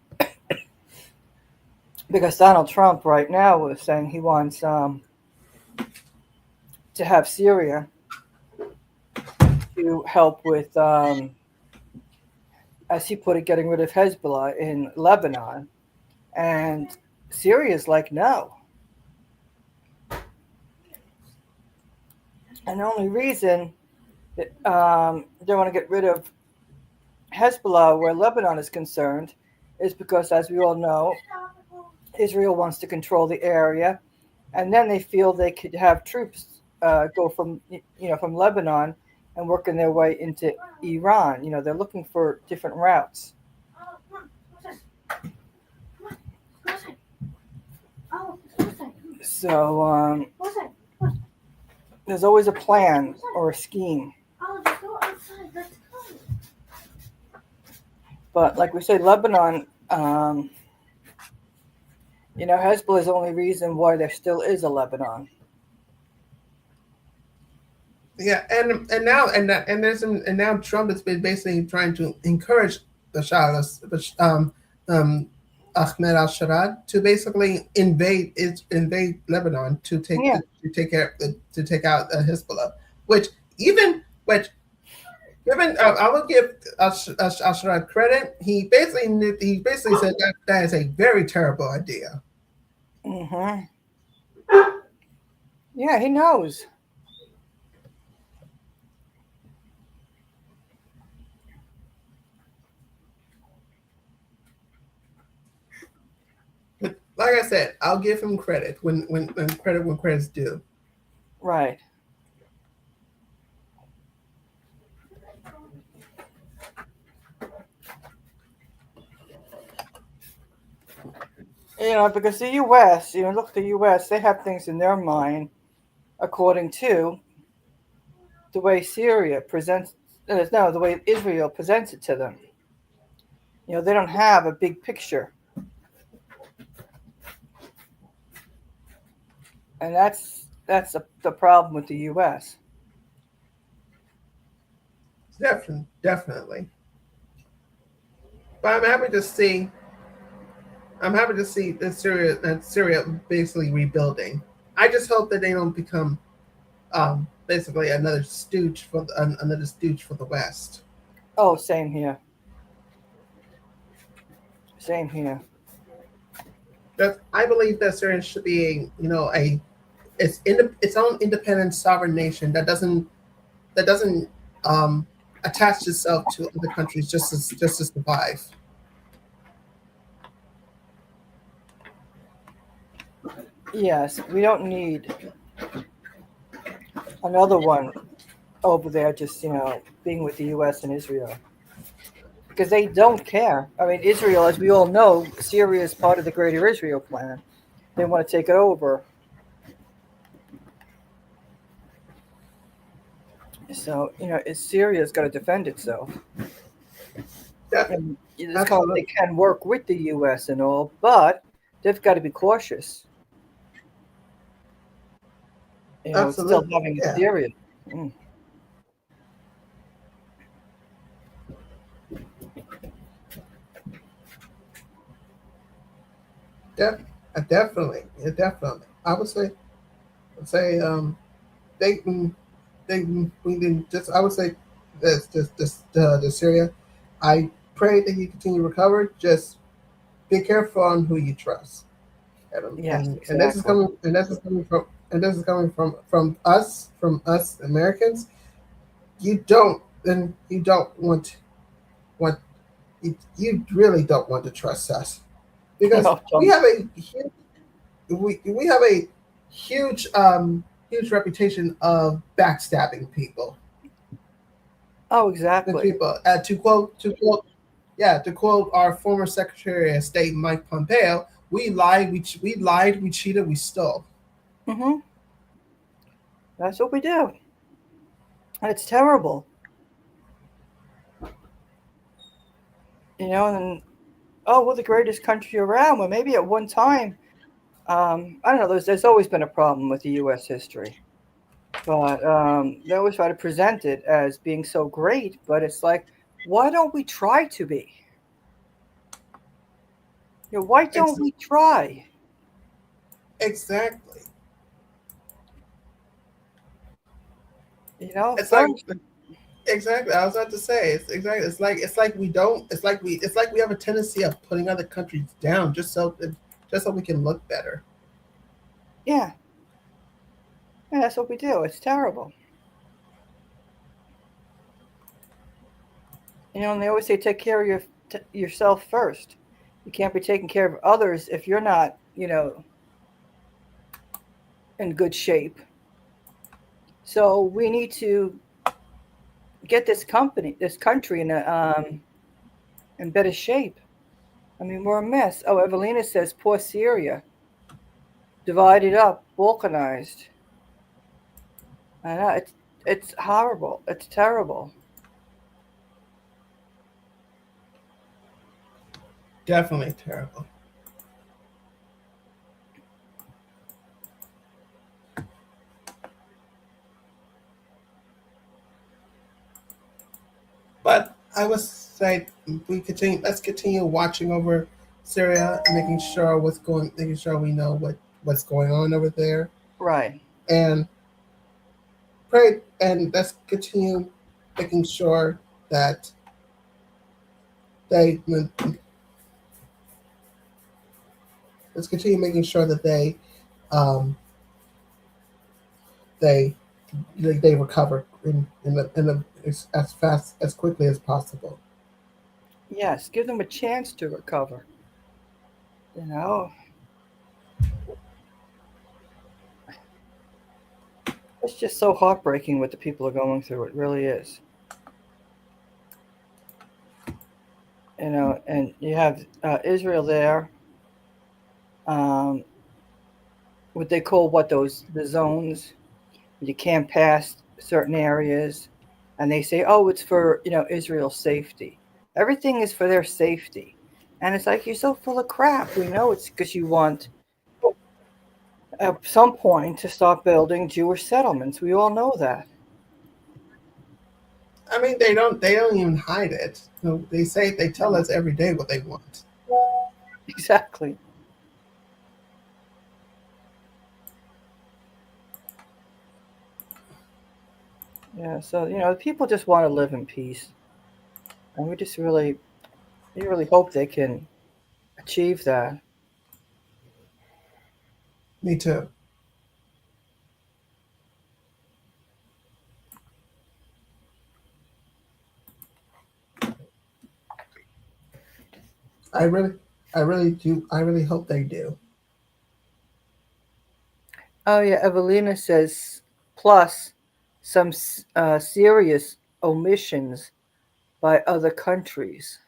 Speaker 1: Because Donald Trump right now was saying he wants to have Syria to help with, as he put it, getting rid of Hezbollah in Lebanon. And Syria's like, no. And the only reason that they want to get rid of Hezbollah where Lebanon is concerned is because, as we all know, Israel wants to control the area, and then they feel they could have troops go from Lebanon and working their way into Iran. They're looking for different routes. So there's always a plan or a scheme. But like we say, Lebanon, Hezbollah is the only reason why there still is a Lebanon.
Speaker 2: Yeah, and now Trump has been basically trying to encourage the Shah, um, Ahmed al Sharad to basically invade Lebanon
Speaker 1: Yeah,
Speaker 2: to take out Hezbollah, which even which given I will give al Sharad credit. He basically said that that is a very terrible idea.
Speaker 1: hmm yeah, he knows.
Speaker 2: But like I said, I'll give him credit when credit's due.
Speaker 1: Right. Because the U.S., look, the U.S., they have things in their mind according to the way Syria presents, no, the way Israel presents it to them. They don't have a big picture, and that's the problem with the U.S.
Speaker 2: Definitely. But I'm happy to see that Syria basically rebuilding. I just hope that they don't become basically another stooge for the West.
Speaker 1: Oh, same here. Same here.
Speaker 2: That I believe that Syria should be a its own independent sovereign nation that doesn't um, attach itself to other countries just to survive.
Speaker 1: Yes, we don't need another one over there just, being with the US and Israel. Because they don't care. I mean, Israel, as we all know, Syria is part of the Greater Israel Plan. They want to take it over. So, Syria's got to defend itself.
Speaker 2: Def-
Speaker 1: And it's called, they
Speaker 2: Absolutely,
Speaker 1: can work with the US and all, but they've got to be cautious. It's still
Speaker 2: absolutely,
Speaker 1: having its
Speaker 2: yeah.
Speaker 1: Syria. Mm.
Speaker 2: Def- definitely, yeah, definitely. I would say they we didn't just I would say the Syria. I pray that you continue to recover. Just be careful on who you trust.
Speaker 1: Yes,
Speaker 2: And this is
Speaker 1: exactly.
Speaker 2: coming from us Americans. You don't want you really don't want to trust us because
Speaker 1: No, don't.
Speaker 2: we have a huge reputation of backstabbing people.
Speaker 1: Oh,
Speaker 2: And
Speaker 1: exactly.
Speaker 2: people to quote our former Secretary of State Mike Pompeo, we lied, we cheated, we stole.
Speaker 1: Hmm. That's what we do. And it's terrible. And oh, we're the greatest country around. Well, maybe at one time, I don't know. There's always been a problem with the U.S. history, but they always try to present it as being so great. But it's like, why don't we try to be? Why
Speaker 2: Ex-
Speaker 1: don't we try?
Speaker 2: exactly. It's like
Speaker 1: First,
Speaker 2: exactly. I was about to say it's exactly. It's like we don't. It's like we have a tendency of putting other countries down just so we can look better.
Speaker 1: yeah, yeah, that's what we do. It's terrible. And they always say take care of yourself first. You can't be taking care of others if you're not, in good shape. So we need to get this country in better shape. I mean, we're a mess. Oh, Evelina says, poor Syria, divided up, balkanized. I know it's horrible. It's terrible.
Speaker 2: Definitely terrible. But I would say we continue. Let's continue watching over Syria and making sure we know what's going on over there,
Speaker 1: Right.
Speaker 2: and pray. And let's continue making sure that they let's continue making sure that um, they they recover as fast as quickly as possible.
Speaker 1: Yes, give them a chance to recover. You know, it's just so heartbreaking what the people are going through. It really is. And you have Israel there, um, what they call the zones. You can't pass certain areas, and they say, "Oh, it's for Israel's safety." Everything is for their safety, and it's like you're so full of crap. We know it's because you want at some point to start building Jewish settlements. We all know that.
Speaker 2: I mean, they don't even hide it. They tell us every day what they want.
Speaker 1: Exactly. Yeah. So people just want to live in peace, and we really hope they can achieve that.
Speaker 2: Me too. I really, I really do. I really hope they do.
Speaker 1: Oh yeah, Evelina says plus some serious omissions by other countries.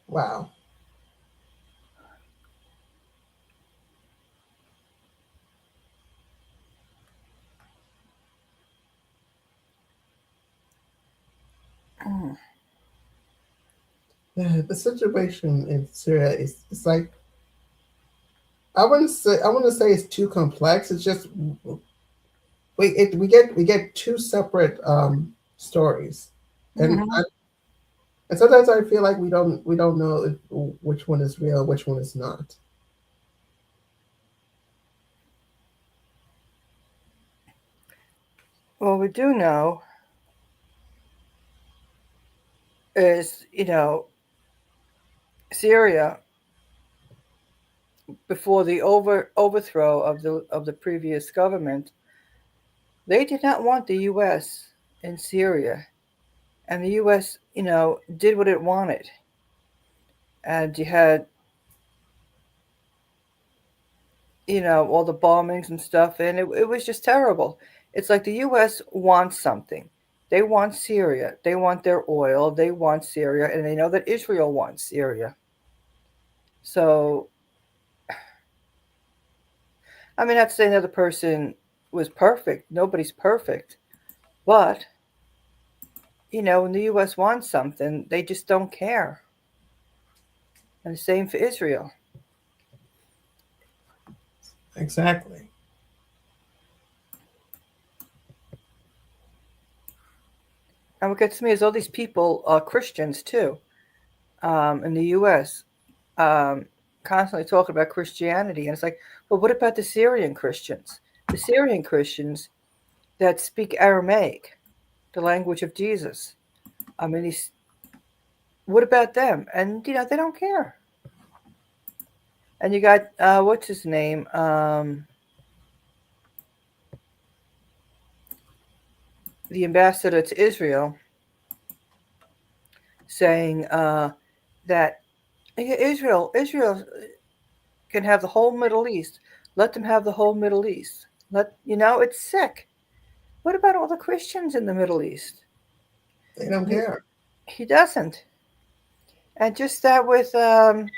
Speaker 2: Wow.
Speaker 1: Mm.
Speaker 2: The situation in Syria is it's like I wouldn't say it's too complex. It's just we get two separate stories, and
Speaker 1: Mhm.
Speaker 2: And sometimes I feel like we don't know which one is real, which one is not.
Speaker 1: What we do know is, Syria, before the overthrow of the previous government, they did not want the U.S. in Syria, and the U.S. did what it wanted, and you had all the bombings and stuff, and it was just terrible. It's like the U.S. wants something. They want Syria. They want their oil. They want Syria, and they know that Israel wants Syria. So, I mean, not to say another person was perfect. Nobody's perfect. But, when the U.S. wants something, they just don't care. And the same for Israel.
Speaker 2: Exactly.
Speaker 1: And what gets me is all these people are Christians too, in the U.S. Um, constantly talking about Christianity, and it's like, well, what about the Syrian Christians? The Syrian Christians that speak Aramaic, the language of Jesus. I mean, what about them? And they don't care. And you got what's his name? The ambassador to Israel saying that Israel can have the whole Middle East. Let them have the whole Middle East. It's sick. What about all the Christians in the Middle East?
Speaker 2: They don't
Speaker 1: He
Speaker 2: care.
Speaker 1: he doesn't. And just that with and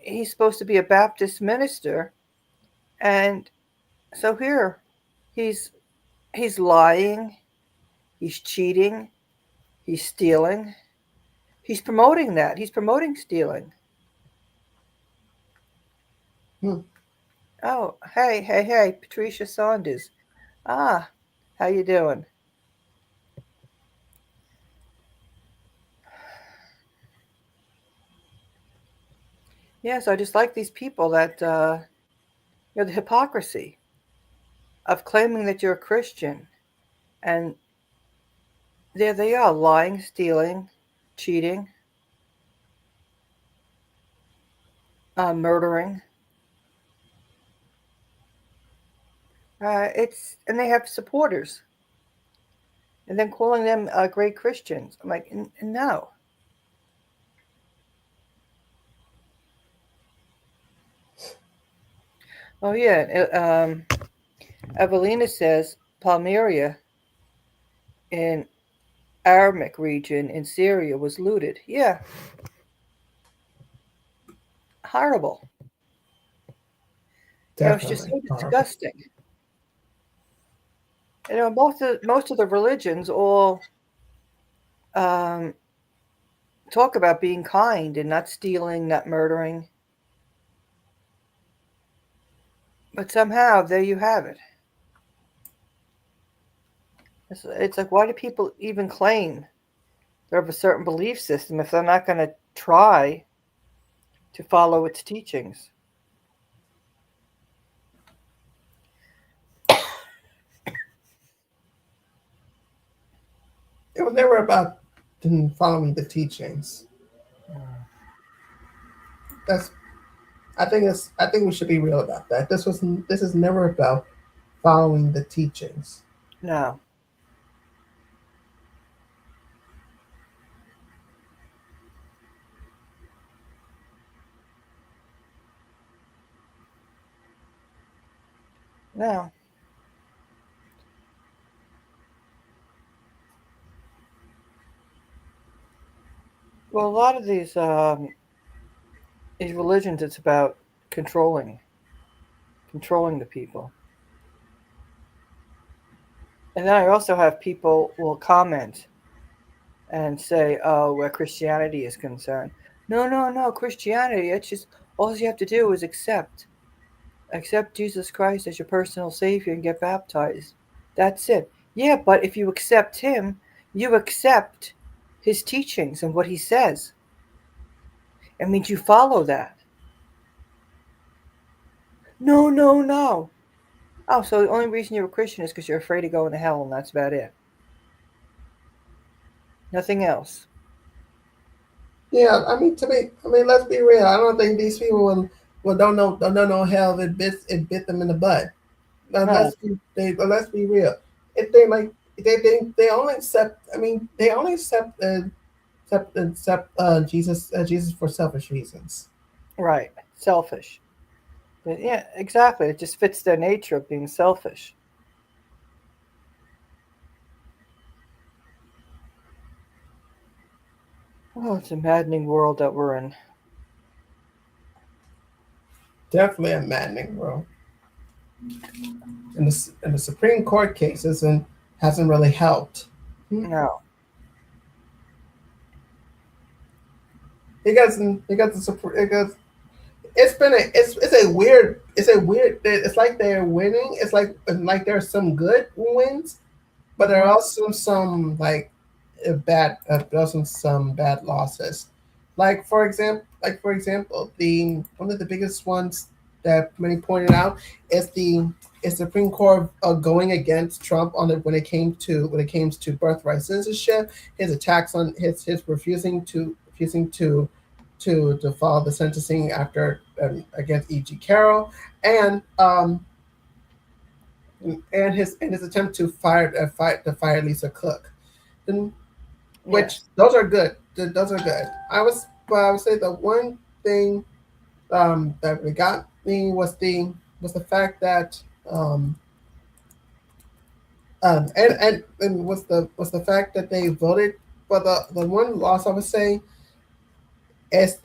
Speaker 1: he's supposed to be a Baptist minister, and so here he's he's lying, he's cheating, he's stealing. He's promoting that. He's promoting stealing.
Speaker 2: Hmm.
Speaker 1: Oh, hey, hey, hey, Patricia Saunders. Ah, how you doing? Yes, I just like these people that the hypocrisy of claiming that you're a Christian, and there they are, lying, stealing, cheating, murdering. It's and they have supporters, and then calling them great Christians. I'm like, no. Oh yeah, Evelina says Palmyra in Aramaic region in Syria was looted. Yeah, horrible. It's just
Speaker 2: Definitely
Speaker 1: so
Speaker 2: horrible.
Speaker 1: disgusting. Most of the religions all um, talk about being kind and not stealing, not murdering, but somehow there you have it. It's like, why do people even claim they're of a certain belief system if they're not going to try to follow its teachings?
Speaker 2: It was never about following the teachings. That's I think we should be real about that. This is never about following the teachings.
Speaker 1: No, no. Well, a lot of these religions, it's about controlling the people. And then I also have people will comment and say, "Oh, where Christianity is concerned, no, no, no, Christianity. It's just all you have to do is accept Jesus Christ as your personal savior and get baptized. That's it. Yeah, but if you accept Him, you accept. his teachings and what he says. It means you follow that. No, no, no. Oh, so the only reason you're a Christian is because you're afraid of going to hell, and that's about it. Nothing else.
Speaker 2: Yeah, I mean, to me, I mean, let's be real. I don't think these people will don't know hell if it bit them in the butt.
Speaker 1: No,
Speaker 2: Let's be real. If they like they only accept. I mean, they only accept Jesus for selfish reasons.
Speaker 1: right. Selfish. Yeah, exactly. It just fits their nature of being selfish. Oh, it's a maddening world that we're in.
Speaker 2: Definitely a maddening world. And the Supreme Court cases and hasn't really helped. Hmm?
Speaker 1: No.
Speaker 2: He got the Supreme. It's a weird. It's like they're winning. It's like there's some good wins, but there are
Speaker 1: Hmm.
Speaker 2: also some like also some bad losses. Like for example, the one of the biggest ones that many pointed out is the Supreme Court going against Trump on it when it came to birthright citizenship, his attacks on his refusing to follow the sentencing after against E.G. Carroll, and and his attempt to fire Lisa Cook, and which
Speaker 1: Yes.
Speaker 2: those are good. Those are good. But I would say the one thing that really got me was the fact that um, and was the fact that they voted. But the one loss I would say is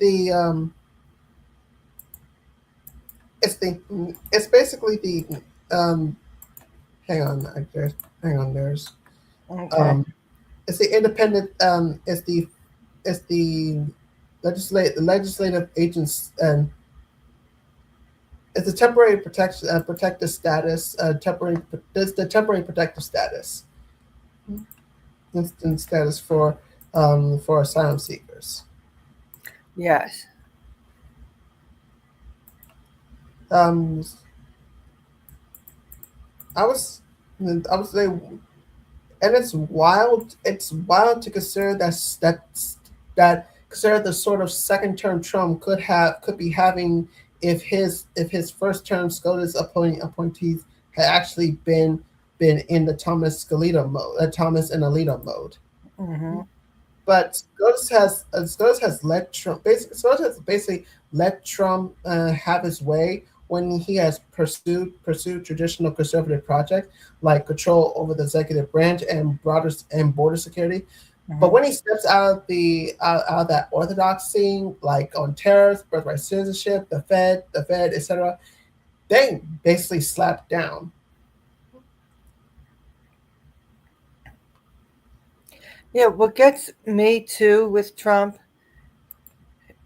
Speaker 2: it's basically the um, hang on there's hang on there's
Speaker 1: Okay.
Speaker 2: um, it's the independent it's the legislative agents and it's a temporary protection protective status temporary it's the temporary protective status instant status for asylum seekers.
Speaker 1: Yes.
Speaker 2: um I was I would say, and it's wild to consider that consider the sort of second term Trump could be having if his first term SCOTUS appointees had actually been in the Thomas and Alito mode.
Speaker 1: Hmm.
Speaker 2: But SCOTUS has let Trump basically let Trump have his way when he has pursued traditional conservative projects like control over the executive branch and border security. But
Speaker 1: Hmm.
Speaker 2: when he steps out of that orthodoxy, like on tariffs, birthright citizenship, the Fed, etc., they basically slap down.
Speaker 1: Yeah, what gets me too with Trump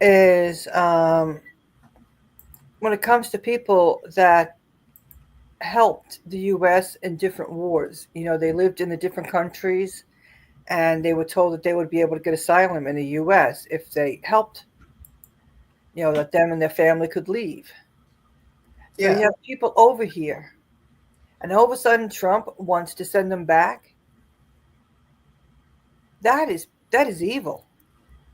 Speaker 1: is when it comes to people that helped the U.S. in different wars. They lived in the different countries and they were told that they would be able to get asylum in the U.S. if they helped, that them and their family could leave. So you
Speaker 2: Yeah,
Speaker 1: have people over here, and all of a sudden Trump wants to send them back. That is evil.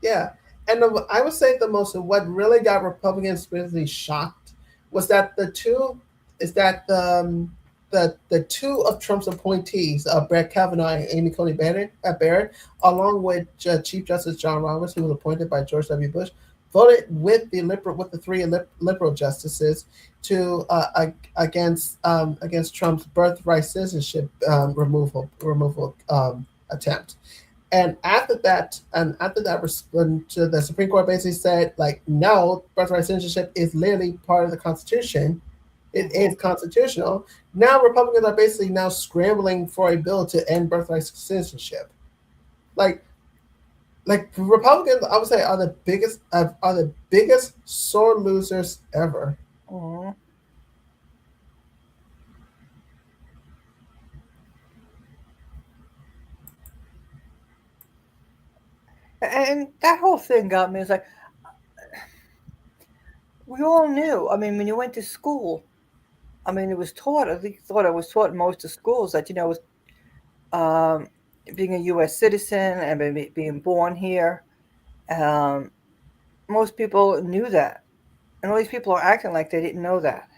Speaker 2: yeah, and I would say what really got Republicans really shocked was that the two of Trump's appointees, Brett Kavanaugh and Amy Coney Barrett, along with Chief Justice John Roberts, who was appointed by George W. Bush, voted with the three liberal justices to against Trump's birthright citizenship removal attempt. When the Supreme Court basically said, like, no, birthright citizenship is literally part of the Constitution. It
Speaker 1: Hmm.
Speaker 2: is constitutional. Now Republicans are basically now scrambling for a bill to end birthright citizenship. Like, like Republicans, I would say, are the biggest sore losers ever.
Speaker 1: Hmm. And that whole thing got me. It's like we all knew. I mean, when you went to school, I mean, it was taught. At least thought it was taught in most of schools that um, being a U.S. citizen and being born here. Um, Most people knew that, and all these people are acting like they didn't know that.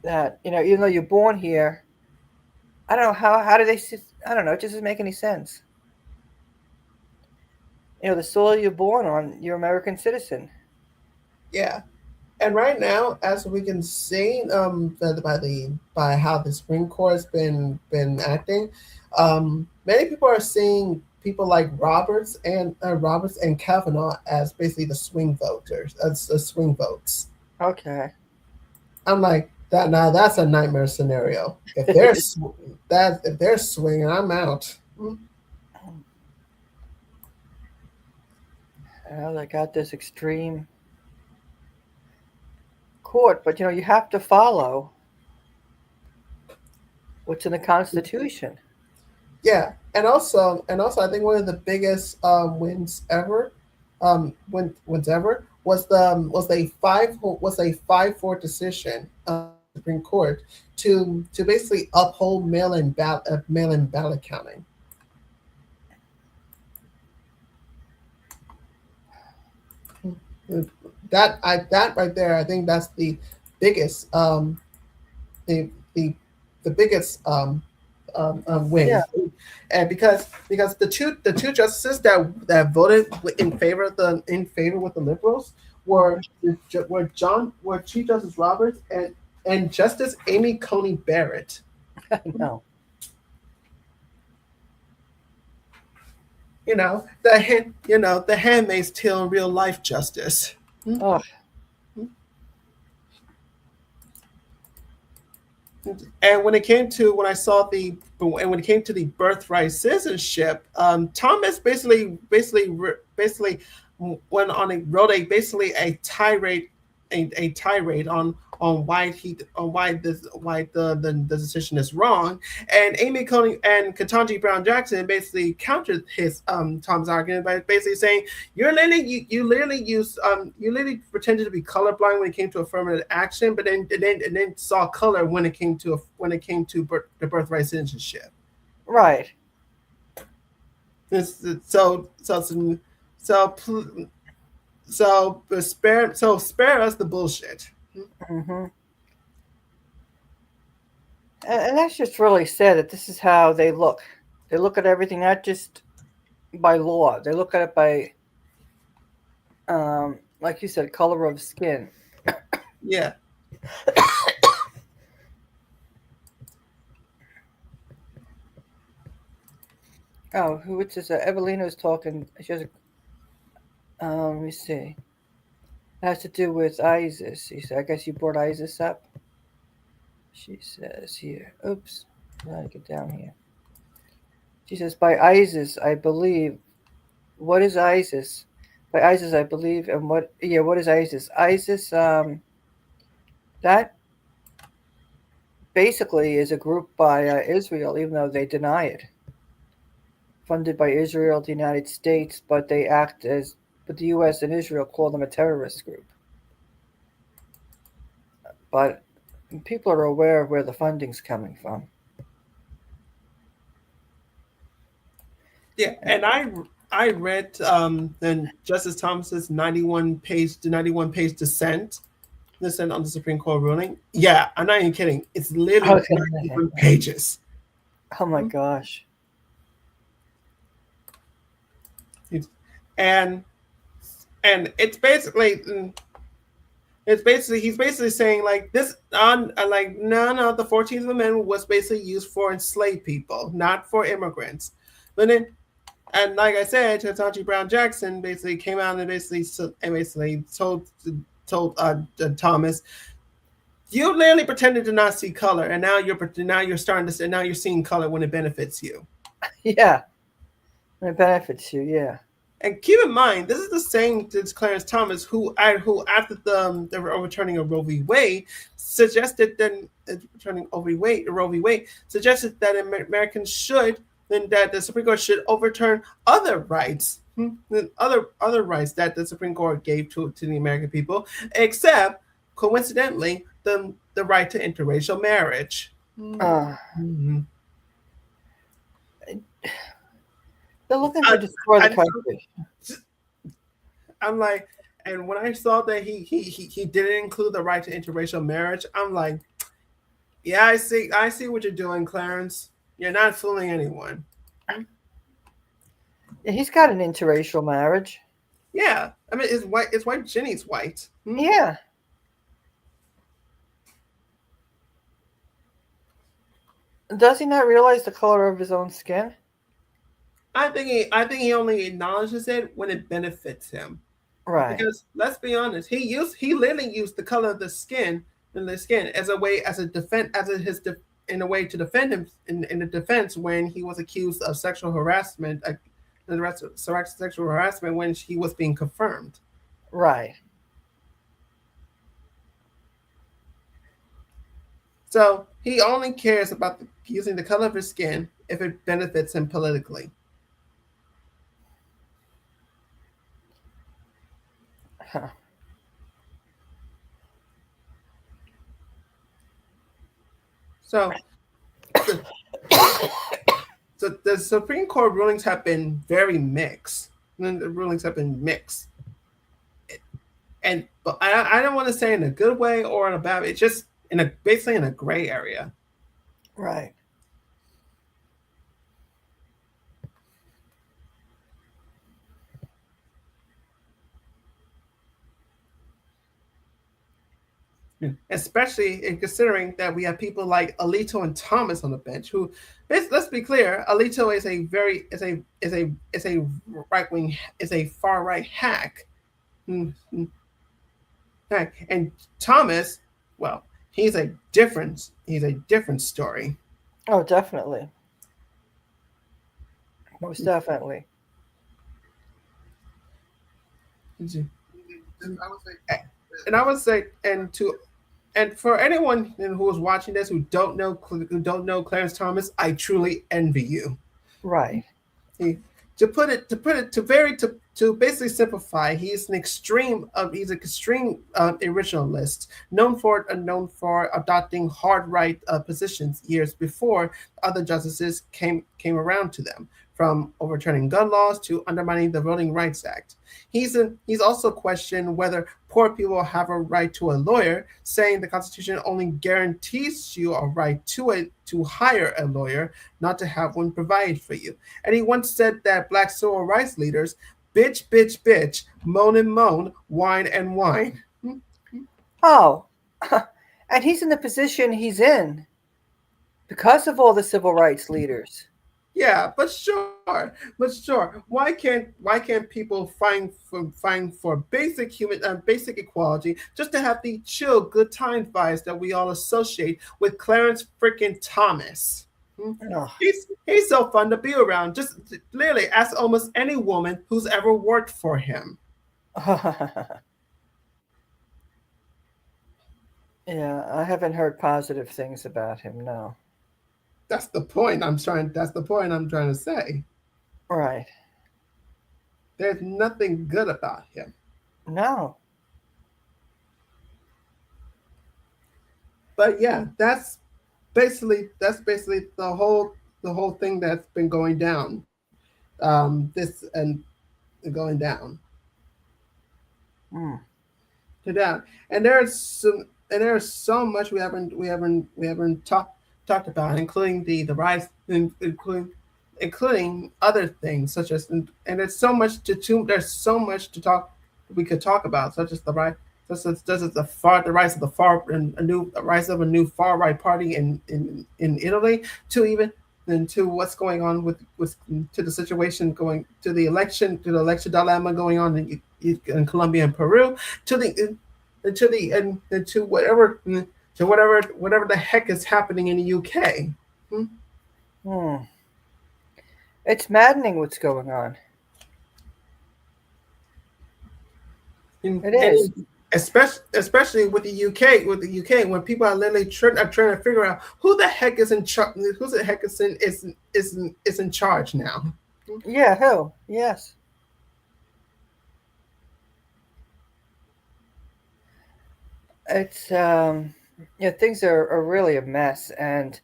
Speaker 1: That even though you're born here, I don't know how do they? I don't know. It just doesn't make any sense. The soil you're born on, you're American citizen.
Speaker 2: Yeah. And right now, as we can see, by how the Supreme Court has been acting, many people are seeing people like Roberts and Kavanaugh as basically the swing voters, as the swing votes.
Speaker 1: Okay.
Speaker 2: I'm like that now. That's a nightmare scenario. If they're swinging, I'm out.
Speaker 1: They got this extreme court, but you have to follow what's in the Constitution.
Speaker 2: Yeah, and also, I think one of the biggest wins ever was a 5-4 decision Supreme Court to basically uphold mail-in ballot counting. That right there, I think that's biggest um the the the biggest
Speaker 1: Yeah.
Speaker 2: win, and because the two justices that voted in favor with the liberals were Chief Justice Roberts and Justice Amy Coney Barrett.
Speaker 1: No.
Speaker 2: The Handmaid's Tale real life justice.
Speaker 1: Oh,
Speaker 2: And when it came to the birthright citizenship, Thomas basically went on a wrote a basically a tirade on why the decision is wrong, and Amy Coney and Ketanji Brown Jackson basically countered his Tom's argument by basically saying you literally pretended to be colorblind when it came to affirmative action, but then saw color the birthright citizenship.
Speaker 1: right.
Speaker 2: This, so spare us the bullshit.
Speaker 1: hmm and that's just really sad that this is how they look. They look at everything not just by law. They look at it by, like you said, color of skin.
Speaker 2: Yeah.
Speaker 1: Oh, who which is Evelina's talking. She has let me see. It has to do with ISIS. She said, I guess you brought ISIS up. She says here. Oops. I gotta get down here. She says, by ISIS, I believe. What is ISIS? By ISIS, I believe. And what is ISIS? ISIS, that basically is a group by Israel, even though they deny it. Funded by Israel, the United States, but but the U.S. and Israel call them a terrorist group. But people are aware of where the funding's coming from.
Speaker 2: Yeah, and I read then Justice Thomas's 91 page dissent on the Supreme Court ruling. Yeah, I'm not even kidding. It's literally
Speaker 1: Okay.
Speaker 2: 91 pages.
Speaker 1: Oh my gosh.
Speaker 2: And he's basically saying like this on like no, the 14th Amendment was basically used for enslaved people, not for immigrants. But then, and like I said, Ketanji Brown Jackson basically came out and basically told Thomas, you literally pretended to not see color, and now you're starting to say, now you're seeing color when it benefits you.
Speaker 1: Yeah. It benefits you, yeah.
Speaker 2: And keep in mind, this is the same as Clarence Thomas, who after the overturning of Roe v. Wade, suggested that returning Roe v. Wade suggested that Americans should, then that the Supreme Court should overturn other rights, other rights that the Supreme Court gave to the American people, except coincidentally the right to interracial marriage.
Speaker 1: Uh,
Speaker 2: Mm-hmm.
Speaker 1: they're looking to destroy the
Speaker 2: I,
Speaker 1: country.
Speaker 2: I'm like, and when I saw that he didn't include the right to interracial marriage, I'm like, yeah, I see what you're doing, Clarence. You're not fooling anyone.
Speaker 1: Yeah, he's got an interracial marriage.
Speaker 2: Yeah, I mean, it's white. Jenny's white.
Speaker 1: Yeah. Does he not realize the color of his own skin?
Speaker 2: I think he only acknowledges it when it benefits him.
Speaker 1: Right.
Speaker 2: Because let's be honest, he literally used the color of the skin as a way as a defense in a way to defend him in the defense when he was accused of sexual harassment, the rest of sexual harassment when he was being confirmed.
Speaker 1: Right.
Speaker 2: So he only cares about using the color of his skin if it benefits him politically.
Speaker 1: Huh.
Speaker 2: So the, so the Supreme Court rulings have been very mixed. And the rulings have been mixed. And but I don't want to say in a good way or in a bad way. It's just basically in a gray area.
Speaker 1: Right.
Speaker 2: Especially in considering that we have people like Alito and Thomas on the bench, who, let's be clear, Alito is a very is a right wing is a far right hack, and Thomas, well, he's a different story.
Speaker 1: Oh, definitely. Most definitely.
Speaker 2: And I would say, and for anyone who is watching this who don't know Clarence Thomas, I truly envy you.
Speaker 1: Right.
Speaker 2: He, to basically simplify, he's an extreme originalist, known for adopting hard right positions years before other justices came around to them, from overturning gun laws to undermining the Voting Rights Act. He's also questioned whether poor people have a right to a lawyer, saying the Constitution only guarantees you a right to hire a lawyer, not to have one provided for you. And he once said that black civil rights leaders bitch, bitch, bitch, moan and moan, whine and whine.
Speaker 1: Oh, and he's in the position he's in because of all the civil rights leaders.
Speaker 2: Yeah, but sure. Why can't people find for basic basic equality, just to have the chill good time vibes that we all associate with Clarence freaking Thomas?
Speaker 1: Oh.
Speaker 2: He's so fun to be around. Just literally ask almost any woman who's ever worked for him.
Speaker 1: Yeah, I haven't heard positive things about him. No.
Speaker 2: That's the point I'm trying. That's the point I'm trying to say.
Speaker 1: Right.
Speaker 2: There's nothing good about him.
Speaker 1: No.
Speaker 2: But yeah, that's basically the whole thing that's been going down. This and going down
Speaker 1: Mm.
Speaker 2: to down, and there's so much we haven't talked about, including the rise, including other things such as, and there's so much to talk we could talk about, such as the rise. Such as the rise of the far and a rise of a new far right party in Italy, to even and to what's going on with to the situation going to the election dilemma going on in Colombia and Peru, to to whatever the heck is happening in the UK. Hmm?
Speaker 1: Hmm. It's maddening what's going on. It is.
Speaker 2: And especially with the UK, when people are literally are trying to figure out who the heck is in charge, who the heck is in charge now.
Speaker 1: Yeah, who? Yes. It's yeah, things are really a mess, and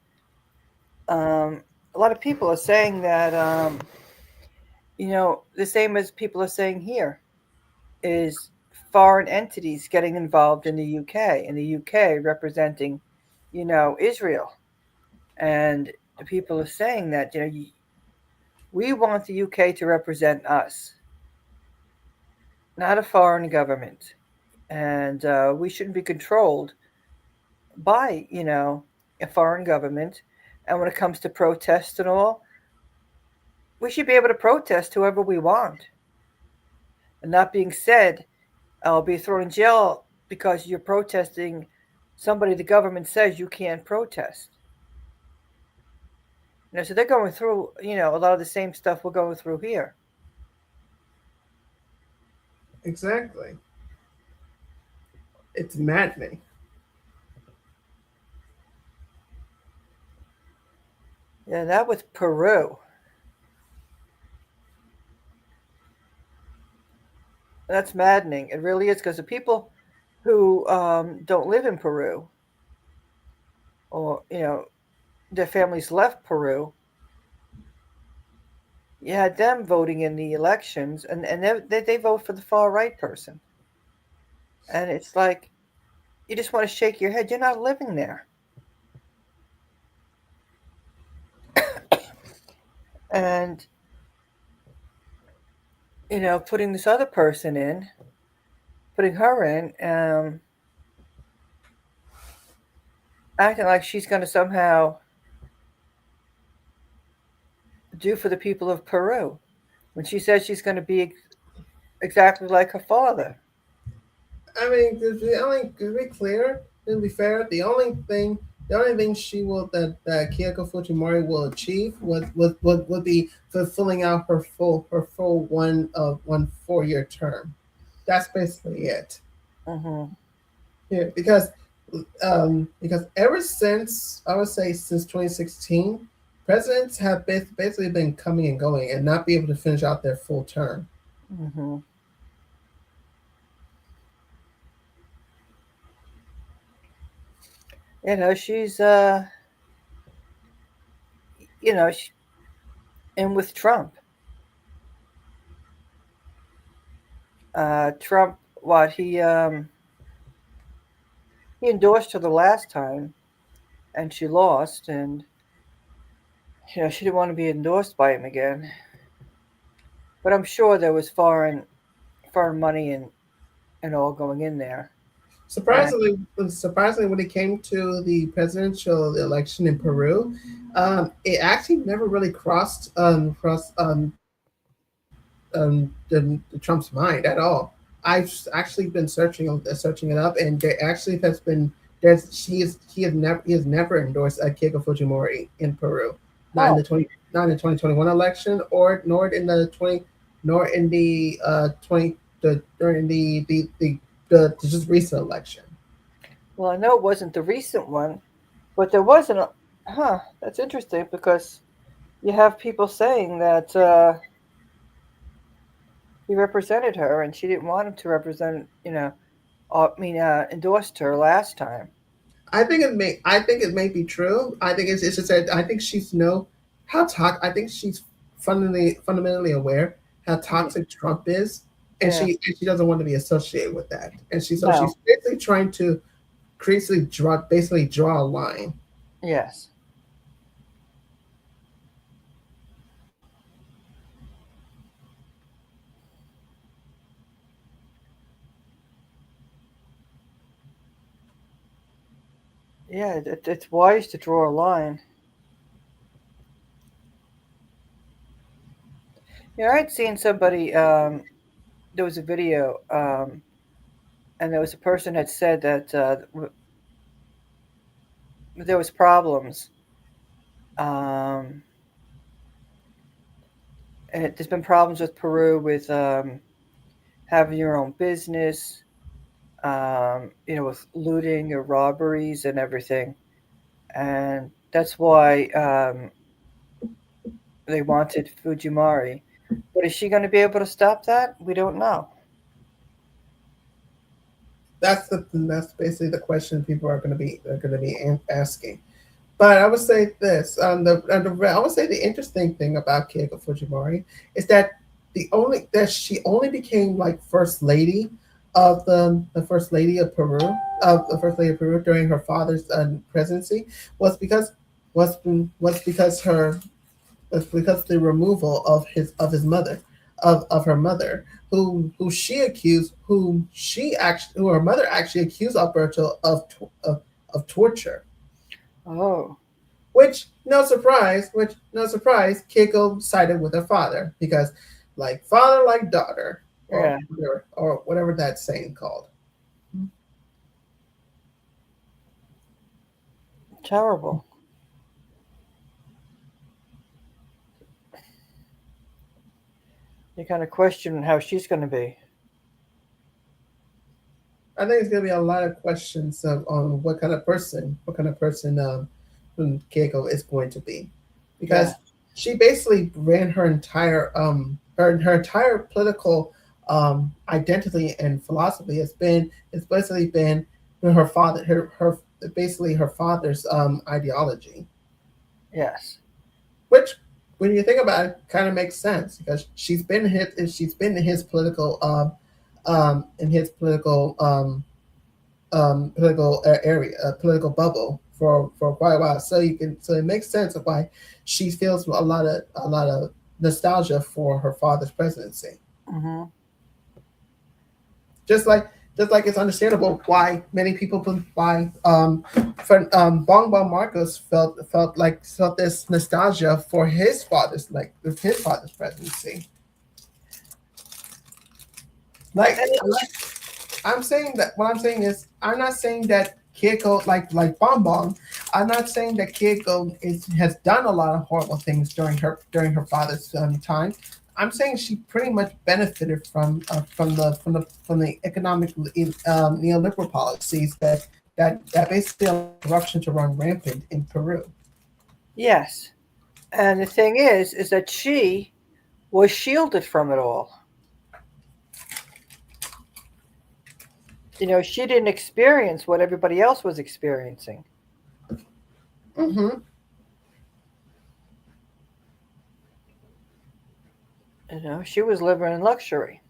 Speaker 1: um, a lot of people are saying that the same as people are saying here is foreign entities getting involved in the UK, and the UK representing, Israel, and the people are saying that we want the UK to represent us, not a foreign government, and we shouldn't be controlled by a foreign government. And when it comes to protest and all, we should be able to protest whoever we want. And that being said, I'll be thrown in jail because you're protesting somebody the government says you can't protest. So they're going through, a lot of the same stuff we're going through here.
Speaker 2: Exactly, it's maddening.
Speaker 1: Yeah, that with Peru, that's maddening. It really is because the people who don't live in Peru, or their families left Peru, you had them voting in the elections, and they vote for the far right person, and it's like you just want to shake your head. You're not living there, and putting this other person in, putting her in, acting like she's going to somehow do for the people of Peru when she says she's going to be exactly like her father.
Speaker 2: I mean, to be clear, to be fair, the only thing she will that Keiko Fujimori will achieve would be fulfilling out her full 4 year term. That's basically it.
Speaker 1: Hmm.
Speaker 2: Yeah, because ever since, I would say, since 2016, presidents have basically been coming and going and not be able to finish out their full term.
Speaker 1: Hmm. She's she, and with Trump, Trump, what he endorsed her the last time, and she lost, and she didn't want to be endorsed by him again. But I'm sure there was foreign money and all going in there. And
Speaker 2: Surprisingly, when it came to the presidential election in Peru, it actually never really crossed Trump's mind at all. I've actually been searching it up, and there actually has been there's he has never endorsed Keiko Fujimori in Peru, not in
Speaker 1: oh
Speaker 2: the 2021 election, or nor in the 20 the during the just recent election.
Speaker 1: well, I know it wasn't the recent one, but there wasn't. Huh? That's interesting because you have people saying that he represented her, and she didn't want him to represent. Endorsed her last time.
Speaker 2: I think it may be true. It's just that I think she's know how I think she's fundamentally aware how
Speaker 1: Yeah.
Speaker 2: toxic Trump is, and
Speaker 1: Yeah.
Speaker 2: she doesn't want to be associated with that. And she's
Speaker 1: No.
Speaker 2: basically trying to basically draw a line.
Speaker 1: Yes. Yeah. It's wise to draw a line. I'd seen somebody. There was a video, and there was a person had said that there was problems. Um, and there's been problems with Peru with having your own business, with looting or robberies and everything. And that's why they wanted Fujimori. But is she going to be able to stop that? We don't know.
Speaker 2: That's basically the question people are going to be asking. But I would say this: I would say the interesting thing about Keiko Fujimori is that she only became like first lady of the first lady of Peru during her father's presidency was because was because her was because the removal of his mother of her mother who she accused who her mother actually accused Alberto of torture.
Speaker 1: Oh,
Speaker 2: Which no surprise, Keiko sided with her father because, like father, like daughter,
Speaker 1: yeah,
Speaker 2: or whatever that saying called.
Speaker 1: terrible. You kind of question how she's going to be.
Speaker 2: I think it's gonna be a lot of questions on what kind of person Keiko is going to be,
Speaker 1: Yeah,
Speaker 2: because she basically ran her entire political identity and philosophy has basically been her father her basically her father's ideology,
Speaker 1: yes.
Speaker 2: which when you think about it kind of makes sense because she's been in his political in his political area, political bubble for quite a while. So it makes sense of why she feels a lot of nostalgia for her father's presidency.
Speaker 1: Hmm.
Speaker 2: Just like just like it's understandable why many people why Bong Bong Marcos felt this nostalgia for his father's presidency. Like
Speaker 1: And it,
Speaker 2: I'm saying that what I'm saying is I'm not saying that Keiko like Bon Bon. I'm not saying that Keiko has done a lot of horrible things during her father's time. I'm saying she pretty much benefited from the economic neoliberal policies that basically allowed corruption to run rampant in Peru.
Speaker 1: yes. And the thing is that she was shielded from it all. She didn't experience what everybody else was experiencing.
Speaker 2: Hmm.
Speaker 1: She was living in luxury.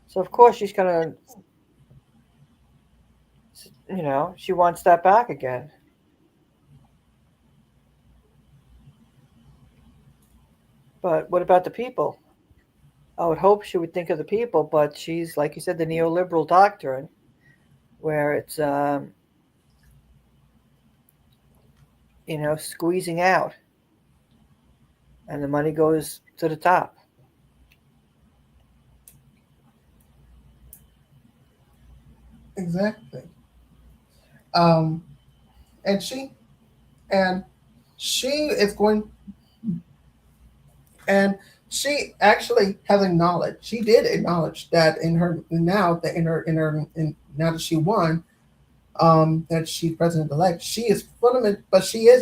Speaker 1: So of course she's gonna, she wants that back again. But what about the people? I would hope she would think of the people, but she's, like you said, the neoliberal doctrine, where it's, squeezing out, and the money goes to the top.
Speaker 2: Exactly. Um, and and she is going and she actually has acknowledged she did acknowledge that now that she won, that she's president elect, she is fundamental, but she's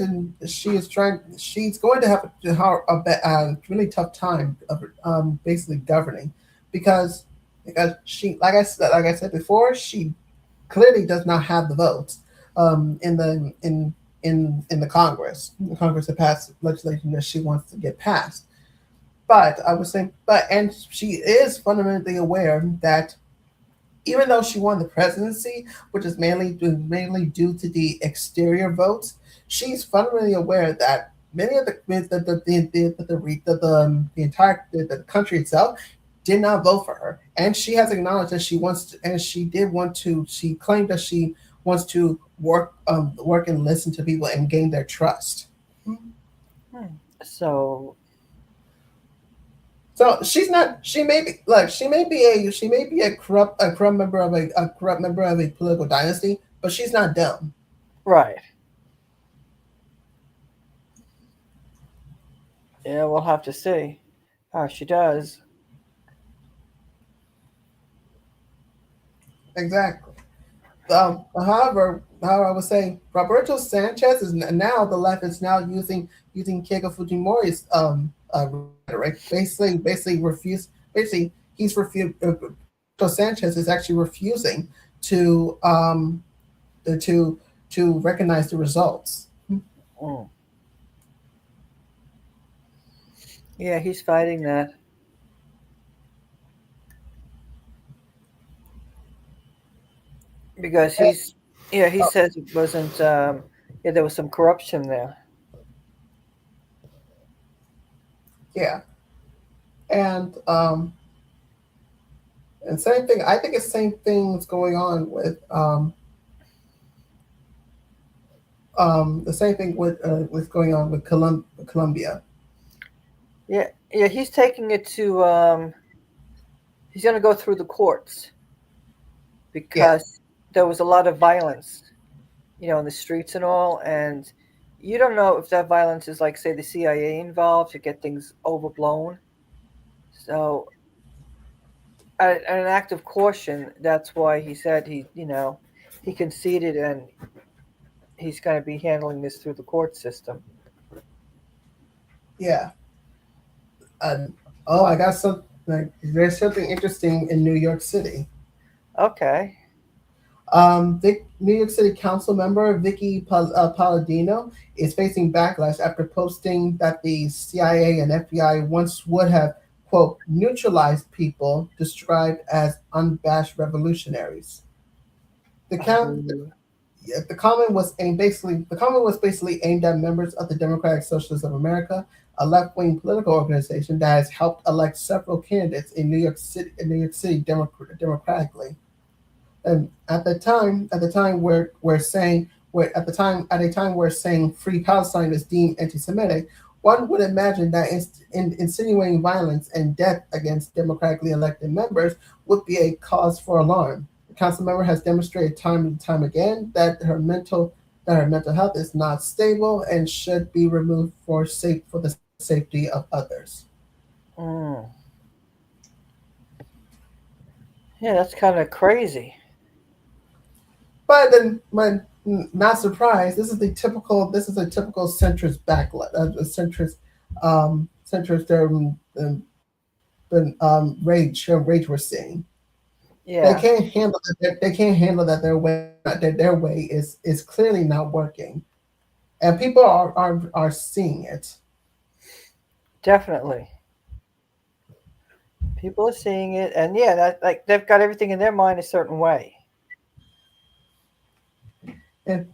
Speaker 2: going to have a really tough time of basically governing because like I said before, she clearly does not have the votes in the Congress to pass legislation that she wants to get passed. But I was saying, and she is fundamentally aware that even though she won the presidency, which is mainly due to the exterior votes, she's fundamentally aware that many of the country itself did not vote for her, and she has acknowledged that she wants to, and she did want to. She claimed that she wants to work and listen to people and gain their trust.
Speaker 1: Hmm. So,
Speaker 2: So she's not. She may be like a corrupt member of a political dynasty, but she's not dumb.
Speaker 1: right. Yeah, we'll have to see how she does.
Speaker 2: Exactly. However, I was saying Roberto Sanchez is now the left is now using Keiko Fujimori's rhetoric. Basically refuse. Basically, he's refused. Roberto Sanchez is actually refusing to to to recognize the results.
Speaker 1: Mm. Yeah, he's fighting that because he's yeah he says it wasn't yeah there was some corruption there.
Speaker 2: Yeah, and and same thing. I think it's same things going on with the same thing with going on with Colombia.
Speaker 1: Yeah, yeah, he's taking it to he's going to go through the courts
Speaker 2: Yeah,
Speaker 1: because there was a lot of violence, in the streets and all, and you don't know if that violence is like say the CIA involved to get things overblown. So, an act of caution. That's why he said he conceded and he's going to be handling this through the court system.
Speaker 2: yeah. Oh, I got some. Like, there's something interesting in New York City.
Speaker 1: Okay.
Speaker 2: New York City Council member Vicky Palladino is facing backlash after posting that the CIA and FBI once would have quote neutralized people described as unabashed revolutionaries. The count
Speaker 1: Oh.
Speaker 2: Yeah, the comment was basically aimed at members of the Democratic Socialists of America, a left wing political organization that has helped elect several candidates in New York City democratically. And at the time we're saying where at the time at a time where saying free Palestine is deemed anti-Semitic, one would imagine that insinuating violence and death against democratically elected members would be a cause for alarm. The council member has demonstrated time and time again that her mental health is not stable and should be removed for the safety of others.
Speaker 1: Mm. Yeah, that's kind of crazy.
Speaker 2: But then, when not surprised, this is a typical centrist backlash, centrist rage we're seeing. They
Speaker 1: Yeah,
Speaker 2: can't handle that. They can't handle that their way is clearly not working, and people are seeing it.
Speaker 1: definitely. People are seeing it, and yeah, that like they've got everything in their mind a certain way.
Speaker 2: And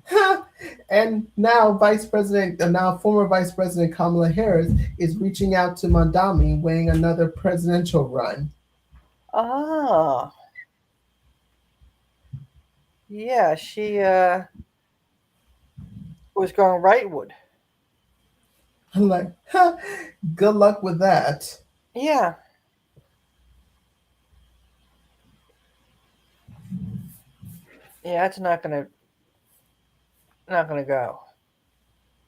Speaker 2: and now former Vice President Kamala Harris is reaching out to Mandami, weighing another presidential run.
Speaker 1: Ah, yeah, she was going rightward.
Speaker 2: I'm like, huh, good luck with that.
Speaker 1: Yeah, yeah, it's not gonna go.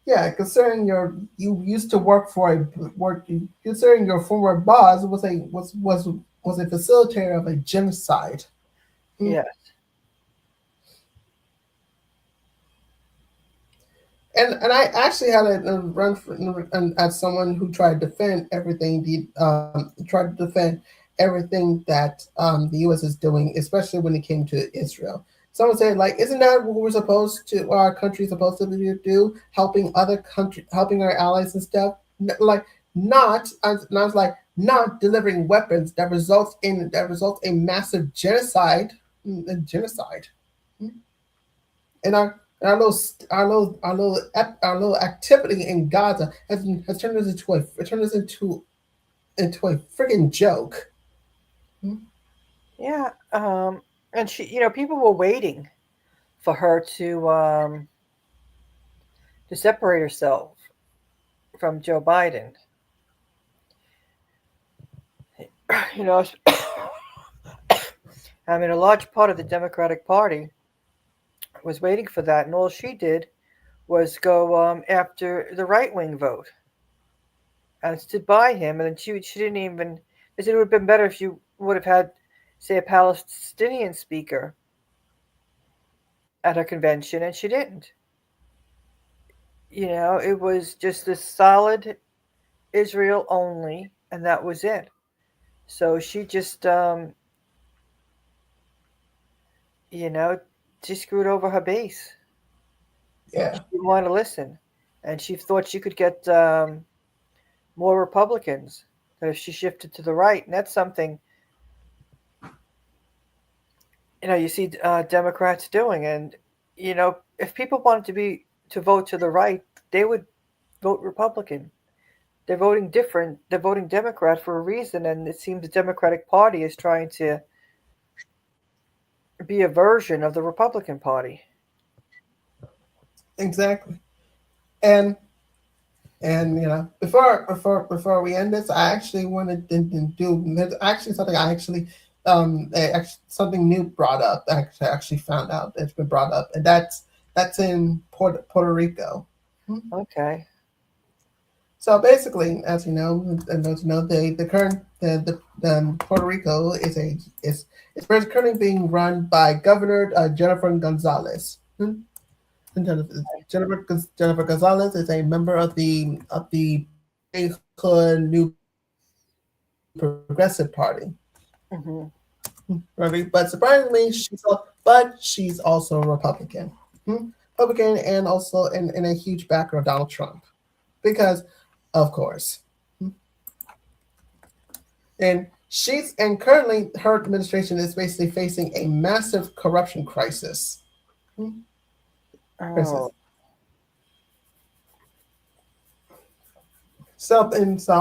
Speaker 2: Yeah, considering you used to work for a work, considering your former boss was a facilitator of a genocide. Hmm.
Speaker 1: Yeah.
Speaker 2: And I actually had a run at someone who tried to defend everything tried to defend everything that the U.S. is doing, especially when it came to Israel. Someone said, like, isn't that what what our country supposed to do, helping our allies and stuff? Like, and I was like, not delivering weapons that results in massive genocide. Hmm. And our little our little activity in Gaza has turned us into a freaking joke. Hmm.
Speaker 1: Yeah, and people were waiting for her to separate herself from Joe Biden. You know, I mean, a large part of the Democratic Party was waiting for that, and all she did was go after the right wing vote. and stood by him. And then she didn't even. They said it would have been better if you would have had, say, a Palestinian speaker at her convention, and she didn't. It was just this solid Israel only, and that was it. So she just, you know, she screwed over her base.
Speaker 2: Yeah,
Speaker 1: She didn't want to listen, and she thought she could get more Republicans that if she shifted to the right, and that's something you see Democrats doing. And if people wanted to vote to the right, they would vote Republican. They're voting different. They're voting Democrat for a reason, and it seems the Democratic Party is trying to be a version of the Republican Party.
Speaker 2: exactly. And before we end this, I actually wanted to do. There's actually something I something new brought up. I actually found out that's been brought up, and that's in Puerto Rico.
Speaker 1: Okay.
Speaker 2: So basically, as you know, and those you know, the current the Puerto Rico is currently being run by Governor Jennifer Gonzalez. Jennifer Jennifer Gonzalez is a member of the Statehood New Progressive Party.
Speaker 1: Hmm.
Speaker 2: Right? But surprisingly, she's also a Republican. Republican, and also in a huge backer of Donald Trump. Because of course. And currently her administration is basically facing a massive corruption crisis. Crisis.
Speaker 1: Oh.
Speaker 2: So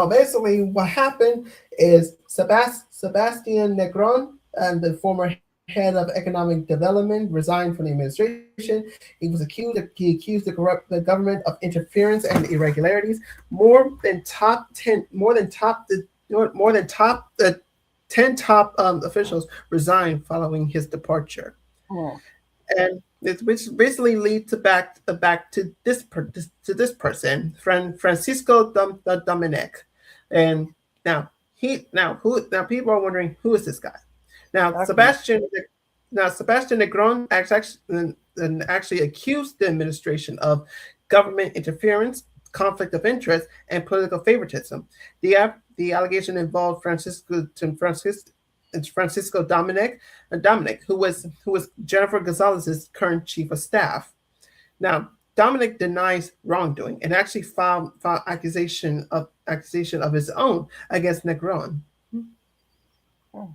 Speaker 2: basically, what happened is Sebastian Negron, the former head of economic development, resigned from the administration. He accused the government of interference and irregularities. More than top the 10 top officials resigned following his departure,
Speaker 1: Hmm.
Speaker 2: and which basically leads back to this person, Francisco Dominic. And now people are wondering, who is this guy? Now
Speaker 1: Okay.
Speaker 2: Sebastian Negron actually accused the administration of government interference, conflict of interest, and political favoritism. The allegation involved Francisco Dominic, who was Jennifer Gonzalez's current chief of staff. Now, Dominic denies wrongdoing and actually filed accusation of his own against Negron.
Speaker 1: Hmm.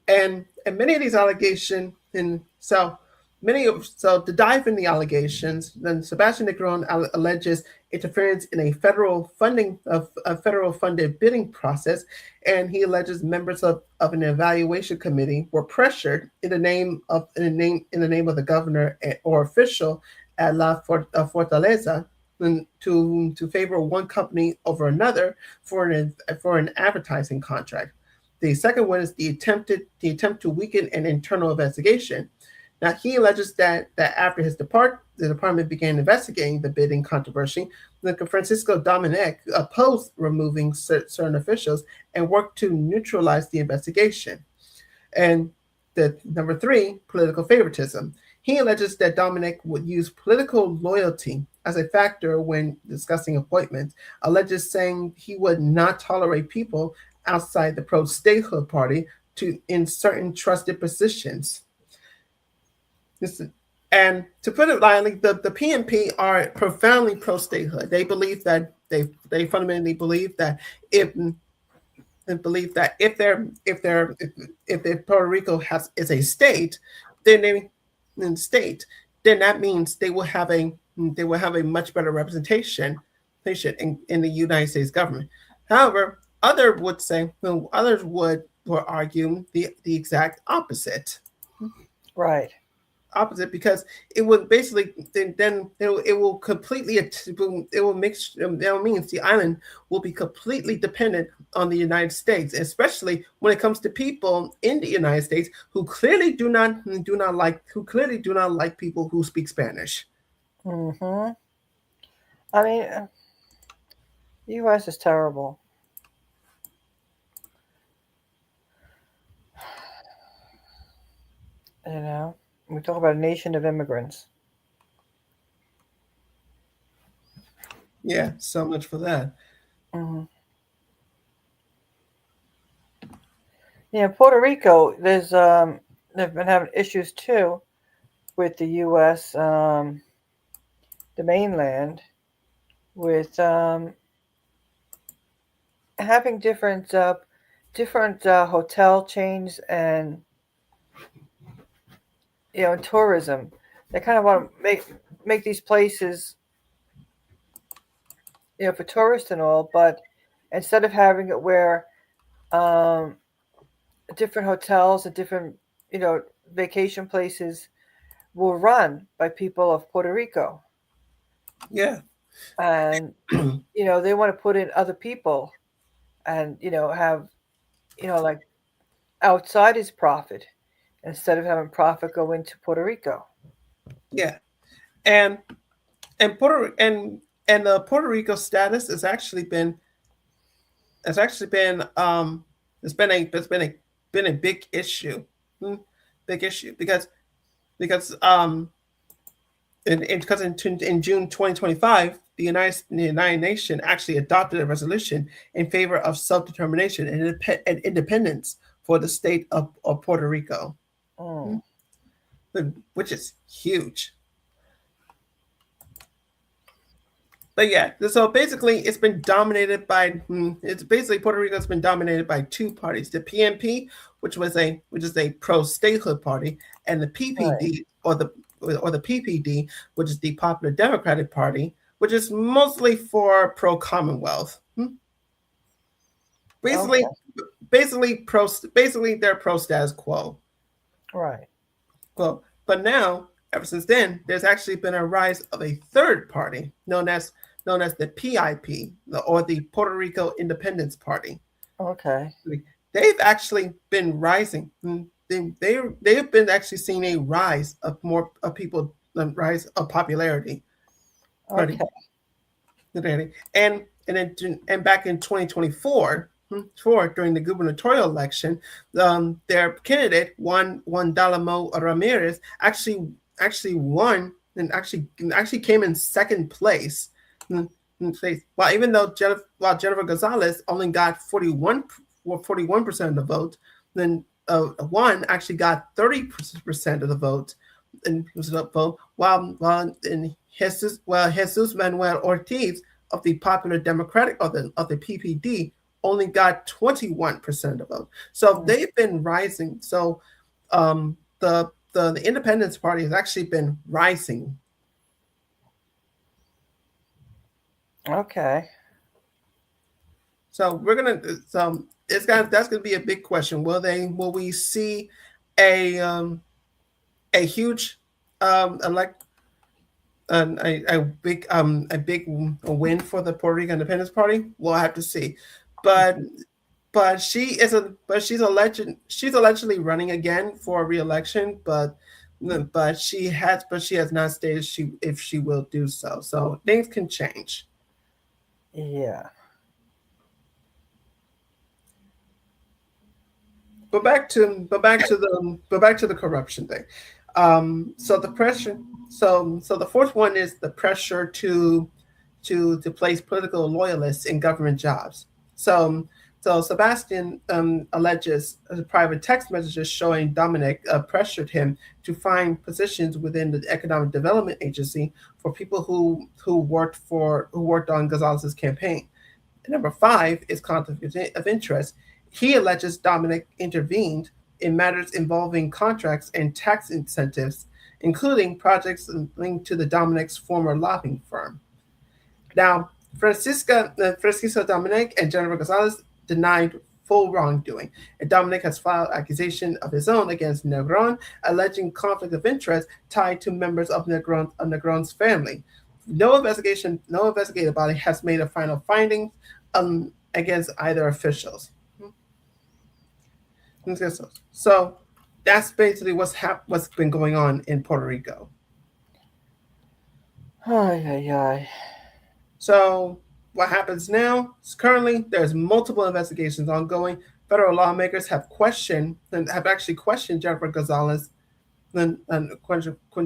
Speaker 2: And many of these allegations, and so to dive in the allegations, then Sebastian Negron alleges interference in a federal funded bidding process, and he alleges members of an evaluation committee were pressured in the name of the governor or official at Fortaleza, to favor one company over another for an advertising contract. The second one is the attempt to weaken an internal investigation. Now, he alleges that after the department began investigating the bidding controversy. Francisco Dominic opposed removing certain officials and worked to neutralize the investigation. And the number three, political favoritism. He alleges that Dominic would use political loyalty as a factor when discussing appointments, alleges saying he would not tolerate people outside the pro-statehood party in certain trusted positions. This, and to put it lightly, the PNP are profoundly pro-statehood. They believe that they fundamentally believe that if if Puerto Rico is a state, then then that means they will have a much better representation in the United States government. However, others would argue the exact
Speaker 1: Right.
Speaker 2: opposite, because it would basically then it will completely it will mix that means the island will be completely dependent on the United States, especially when it comes to people in the United States who clearly do not like people who speak Spanish.
Speaker 1: Hmm. I mean, The U.S. is terrible. You know, we talk about a nation of immigrants.
Speaker 2: Yeah, so much for that.
Speaker 1: Hmm. Yeah, Puerto Rico. They've been having issues too with the U.S. The mainland with having different hotel chains and tourism. They kind of want to make these places for tourists and all, but instead of having it where um, different hotels and different you know vacation places will run by people of Puerto Rico,
Speaker 2: Yeah.
Speaker 1: and they want to put in other people and have like outside his profit instead of having profit go into Puerto Rico.
Speaker 2: Yeah. And and Puerto and the Puerto Rico status has actually been been a big issue. Hmm, big issue because in June 2025 the United Nations actually adopted a resolution in favor of self-determination and independence for the state of Puerto Rico,
Speaker 1: Mm,
Speaker 2: which is huge. But yeah, so basically, it's basically Puerto Rico's been dominated by two parties: the PNP, which is a pro statehood party, and the
Speaker 1: right.
Speaker 2: PPD or the PPD, which is the Popular Democratic Party, which is mostly for pro Commonwealth. Basically,
Speaker 1: Okay.
Speaker 2: basically they're pro status quo.
Speaker 1: Right.
Speaker 2: Well, but now, ever since then, there's actually been a rise of a third party known as the PIP, or the Puerto Rico Independence Party.
Speaker 1: Okay.
Speaker 2: They've actually been rising. They've been actually seeing a rise of more of people, rise of popularity. Party,
Speaker 1: Okay.
Speaker 2: and and back in 2024, during the gubernatorial election, their candidate Juan Dalamo Ramirez actually won and actually came in second place. Mm, While even though Jennifer Gonzalez only got 41% of the vote, then Juan actually got 30% of the vote and was the vote, while in Jesus Manuel Ortiz of the Popular Democratic of the PPD only got 21% of the vote. So
Speaker 1: Mm,
Speaker 2: they've been rising. So um, the Independence Party has actually been rising.
Speaker 1: okay.
Speaker 2: So we're gonna so it's gonna that's gonna be a big question. Will we see a a huge elect a big win for the Puerto Rican Independence Party? We'll have to see. But she's allegedly running again for re-election, but she has not stated she will do so. So things can change.
Speaker 1: Yeah.
Speaker 2: But back to the corruption thing. So the pressure. So the fourth one is the pressure to place political loyalists in government jobs. So Sebastian alleges private text messages showing Dominic pressured him to find positions within the Economic Development Agency for people who worked on Gonzalez's campaign. Number five is conflict of interest. He alleges Dominic intervened in matters involving contracts and tax incentives, including projects linked to the Dominic's former lobbying firm. Now, Francisco Dominic and Jennifer Gonzalez denied full wrongdoing, and Dominic has filed accusation of his own against Negron, alleging conflict of interest tied to members of Negron's family. No investigative body has made a final finding against either officials. So that's basically what's been going on in Puerto Rico.
Speaker 1: Ay, ay, ay.
Speaker 2: So what happens now is currently there's multiple investigations ongoing. Federal lawmakers have questioned and have actually questioned Jennifer Gonzalez and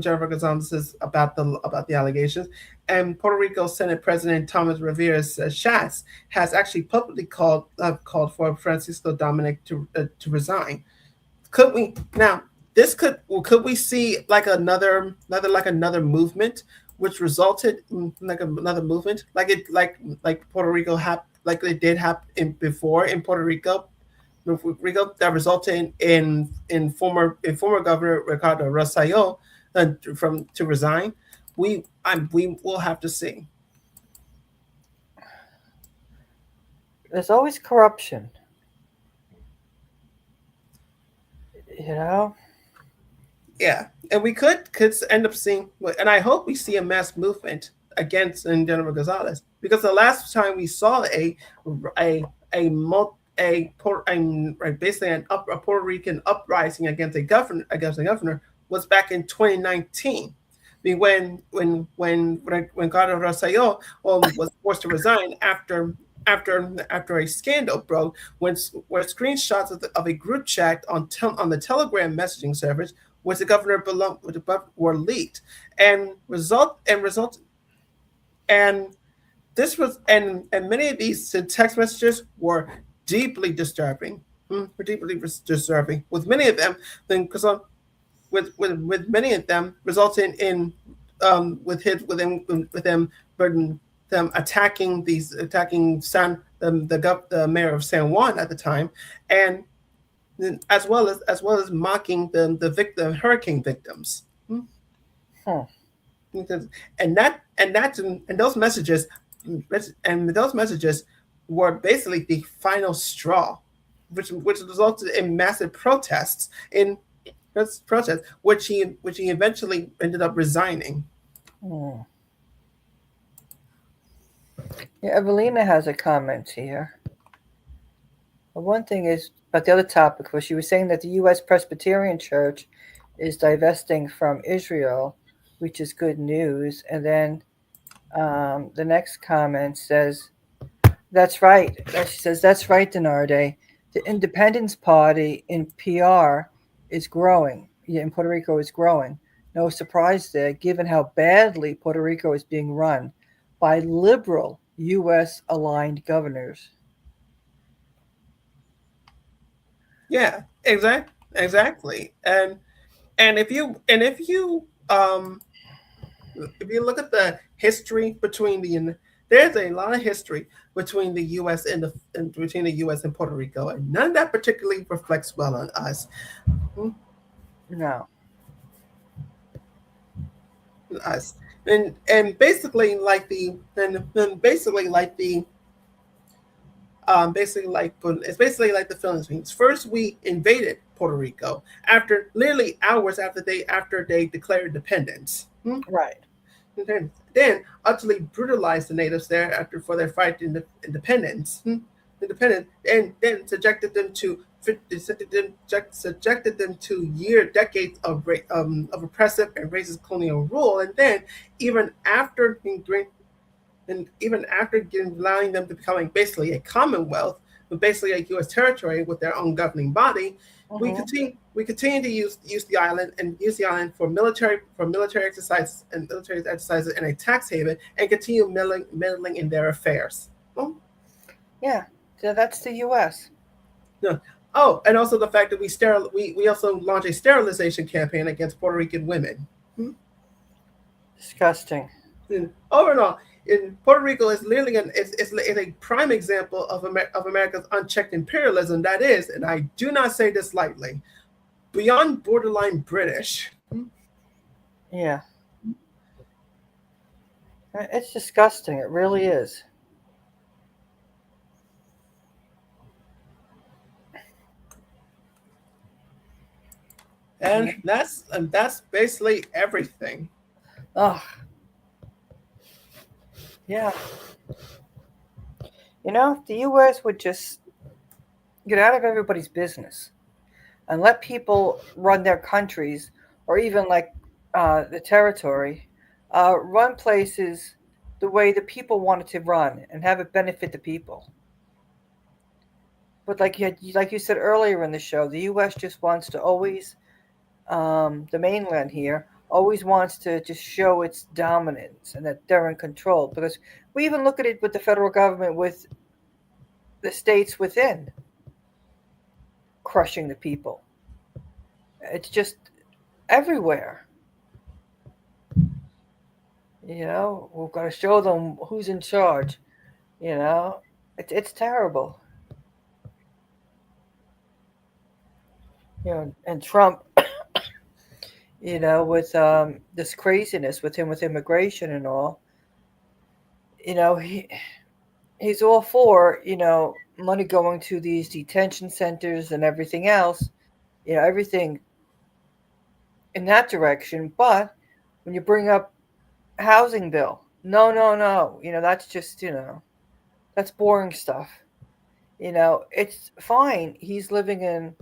Speaker 2: Jennifer Gonzalez about the allegations. And Puerto Rico Senate President Thomas Rivera's Schatz has actually publicly called for Francisco Dominic to resign. Could we now? This could we see like another movement which resulted in like another movement like Puerto Rico had like they did happen before in Puerto Rico that resulted in former Governor Ricardo Rosselló from to resign. We will have to see.
Speaker 1: There's always corruption, you know?
Speaker 2: Yeah, and we could end up seeing, and I hope we see a mass movement against Jennifer Gonzalez because the last time we saw a a basically a Puerto Rican uprising against a governor was back in 2019. I mean, when Carlos Rosselló was forced to resign after a scandal broke where screenshots of a group chat on the Telegram messaging service which the governor belonged were leaked and result and this was and many of these text messages were deeply disturbing. Were deeply disturbing. With many of them, then because with many of them resulting in with them burden them attacking the mayor of San Juan at the time, and as well as mocking the hurricane victims.
Speaker 1: Hmm.
Speaker 2: Because and those messages were basically the final straw, which resulted in massive protests which he eventually ended up resigning.
Speaker 1: Hmm. Yeah, Evelina has a comment here. But one thing is about the other topic, where she was saying that the U.S. Presbyterian Church is divesting from Israel, which is good news. And then the next comment says, "That's right." She says, "That's right, Denarde. The Independence Party in PR is growing. Yeah, in Puerto Rico is growing. No surprise there, given how badly Puerto Rico is being run by liberal U.S. aligned governors."
Speaker 2: Yeah, exactly. And if you look at the history there's a lot of history between the U.S. and between the U.S. and Puerto Rico, and none of that particularly reflects well on us. Hmm,
Speaker 1: No.
Speaker 2: us and basically like the and basically like the Philippines. First, we invaded Puerto Rico after literally hours after they declared independence.
Speaker 1: Right.
Speaker 2: Then utterly brutalized the natives there after for their fight in independence. Independent, and then subjected them to decades of oppressive and racist colonial rule, and then even after being allowing them to becoming basically a commonwealth, but basically a U.S. territory with their own governing body, we
Speaker 1: Mm-hmm.
Speaker 2: continue to use the island for military exercises and a tax haven, and continue meddling in their affairs. Well,
Speaker 1: Yeah. So that's the U.S.
Speaker 2: no. Oh, and also the fact that we also launched a sterilization campaign against Puerto Rican women. Hmm?
Speaker 1: Disgusting.
Speaker 2: And overall, in Puerto Rico is literally is a prime example of America's unchecked imperialism. That is, and I do not say this lightly, beyond borderline British.
Speaker 1: Yeah. It's disgusting. It really is.
Speaker 2: And
Speaker 1: Yeah.
Speaker 2: that's basically everything.
Speaker 1: Oh, yeah. If the U.S. would just get out of everybody's business and let people run their countries, or even like the territory, run places the way the people want it to run and have it benefit the people. But like you said earlier in the show, the U.S. just wants to always, the mainland here, always wants to just show its dominance and that they're in control. Because we even look at it with the federal government, with the states within crushing the people. It's just everywhere. We've got to show them who's in charge. You know, it's terrible. And Trump, with this craziness with him with immigration and all, he's all for money going to these detention centers and everything else, everything in that direction. But when you bring up housing bill, no, no, no, that's just that's boring stuff. It's fine. He's living in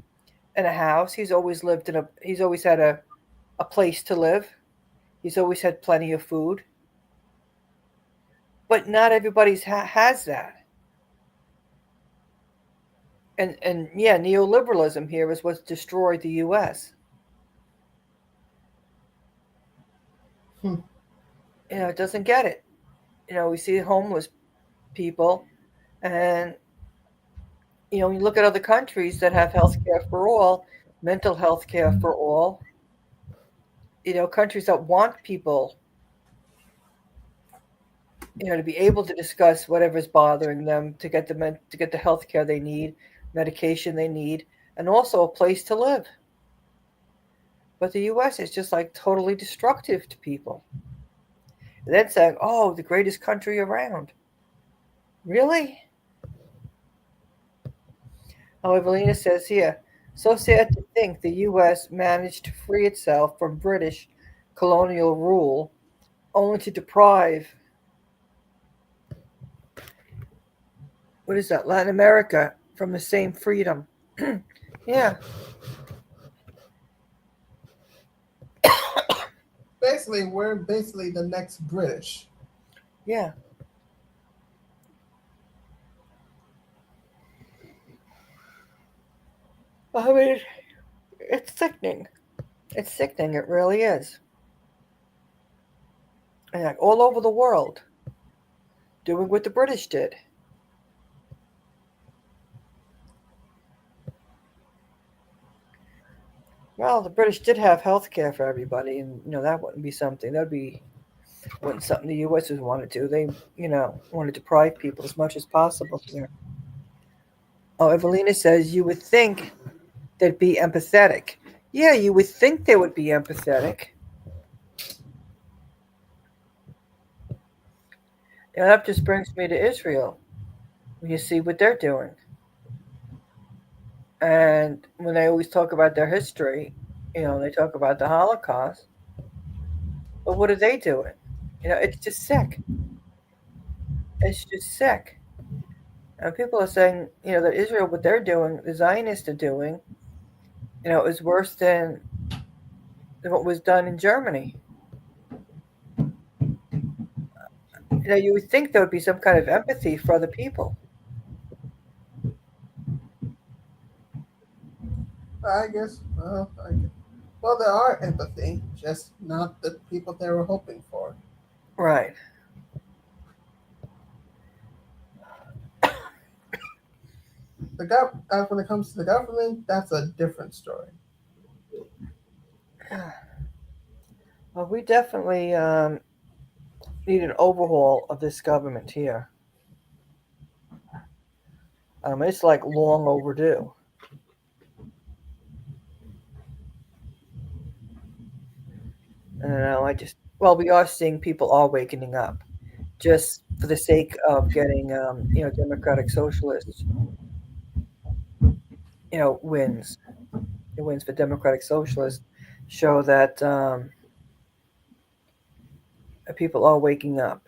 Speaker 1: a house. He's always had a place to live. He's always had plenty of food. But not everybody's has that. And yeah, neoliberalism here is what's destroyed the U.S.
Speaker 2: Hmm.
Speaker 1: It doesn't get it. We see homeless people, and you look at other countries that have health care for all, mental health care for all. Countries that want people, to be able to discuss whatever's bothering them, to get the health care they need, medication they need, and also a place to live. But the U.S. is just like totally destructive to people. And then saying, "Oh, the greatest country around." Really? Oh, Evelina says here, so sad to think the U.S. managed to free itself from British colonial rule, only to deprive, what is that, Latin America from the same freedom. Yeah,
Speaker 2: Basically, we're basically the next British.
Speaker 1: yeah. I mean, it's sickening. It's sickening. It really is. And like all over the world, doing what the British did. Well, the British did have health care for everybody, and that wouldn't be something. That'd be wasn't something the U.S. would want to do. They, want to deprive people as much as possible here. Oh, Evelina says you would think they'd be empathetic. Yeah, you would think they would be empathetic. And that just brings me to Israel. You see what they're doing. And when they always talk about their history, they talk about the Holocaust. But what are they doing? It's just sick. It's just sick. And people are saying, that Israel, what they're doing, the Zionists are doing, is worse than what was done in Germany. You would think there would be some kind of empathy for other people.
Speaker 2: I guess. Well, there are empathy, just not the people they were hoping for.
Speaker 1: Right.
Speaker 2: When it comes to the government, that's a different story.
Speaker 1: Well, we definitely need an overhaul of this government here. It's like long overdue. I don't know. Well, we are seeing people are wakening up just for the sake of getting, democratic socialists, wins. The wins for democratic socialists show that people are waking up.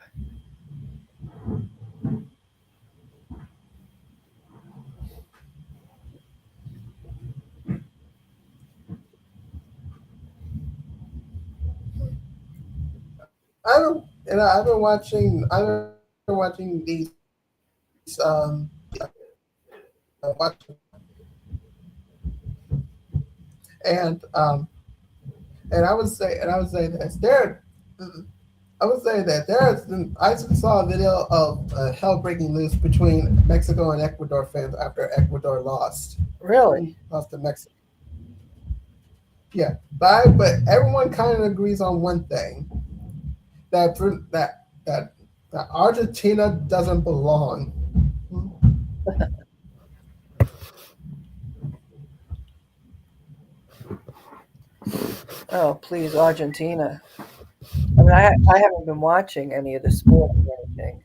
Speaker 2: I don't. and I've been watching and and I would say this there. I would say that I saw a video of hell breaking loose between Mexico and Ecuador fans after Ecuador lost.
Speaker 1: Really?
Speaker 2: Lost to Mexico. Yeah, but everyone kind of agrees on one thing that that that Argentina doesn't belong.
Speaker 1: Oh, please, Argentina. I mean, I haven't been watching any of the sport or anything,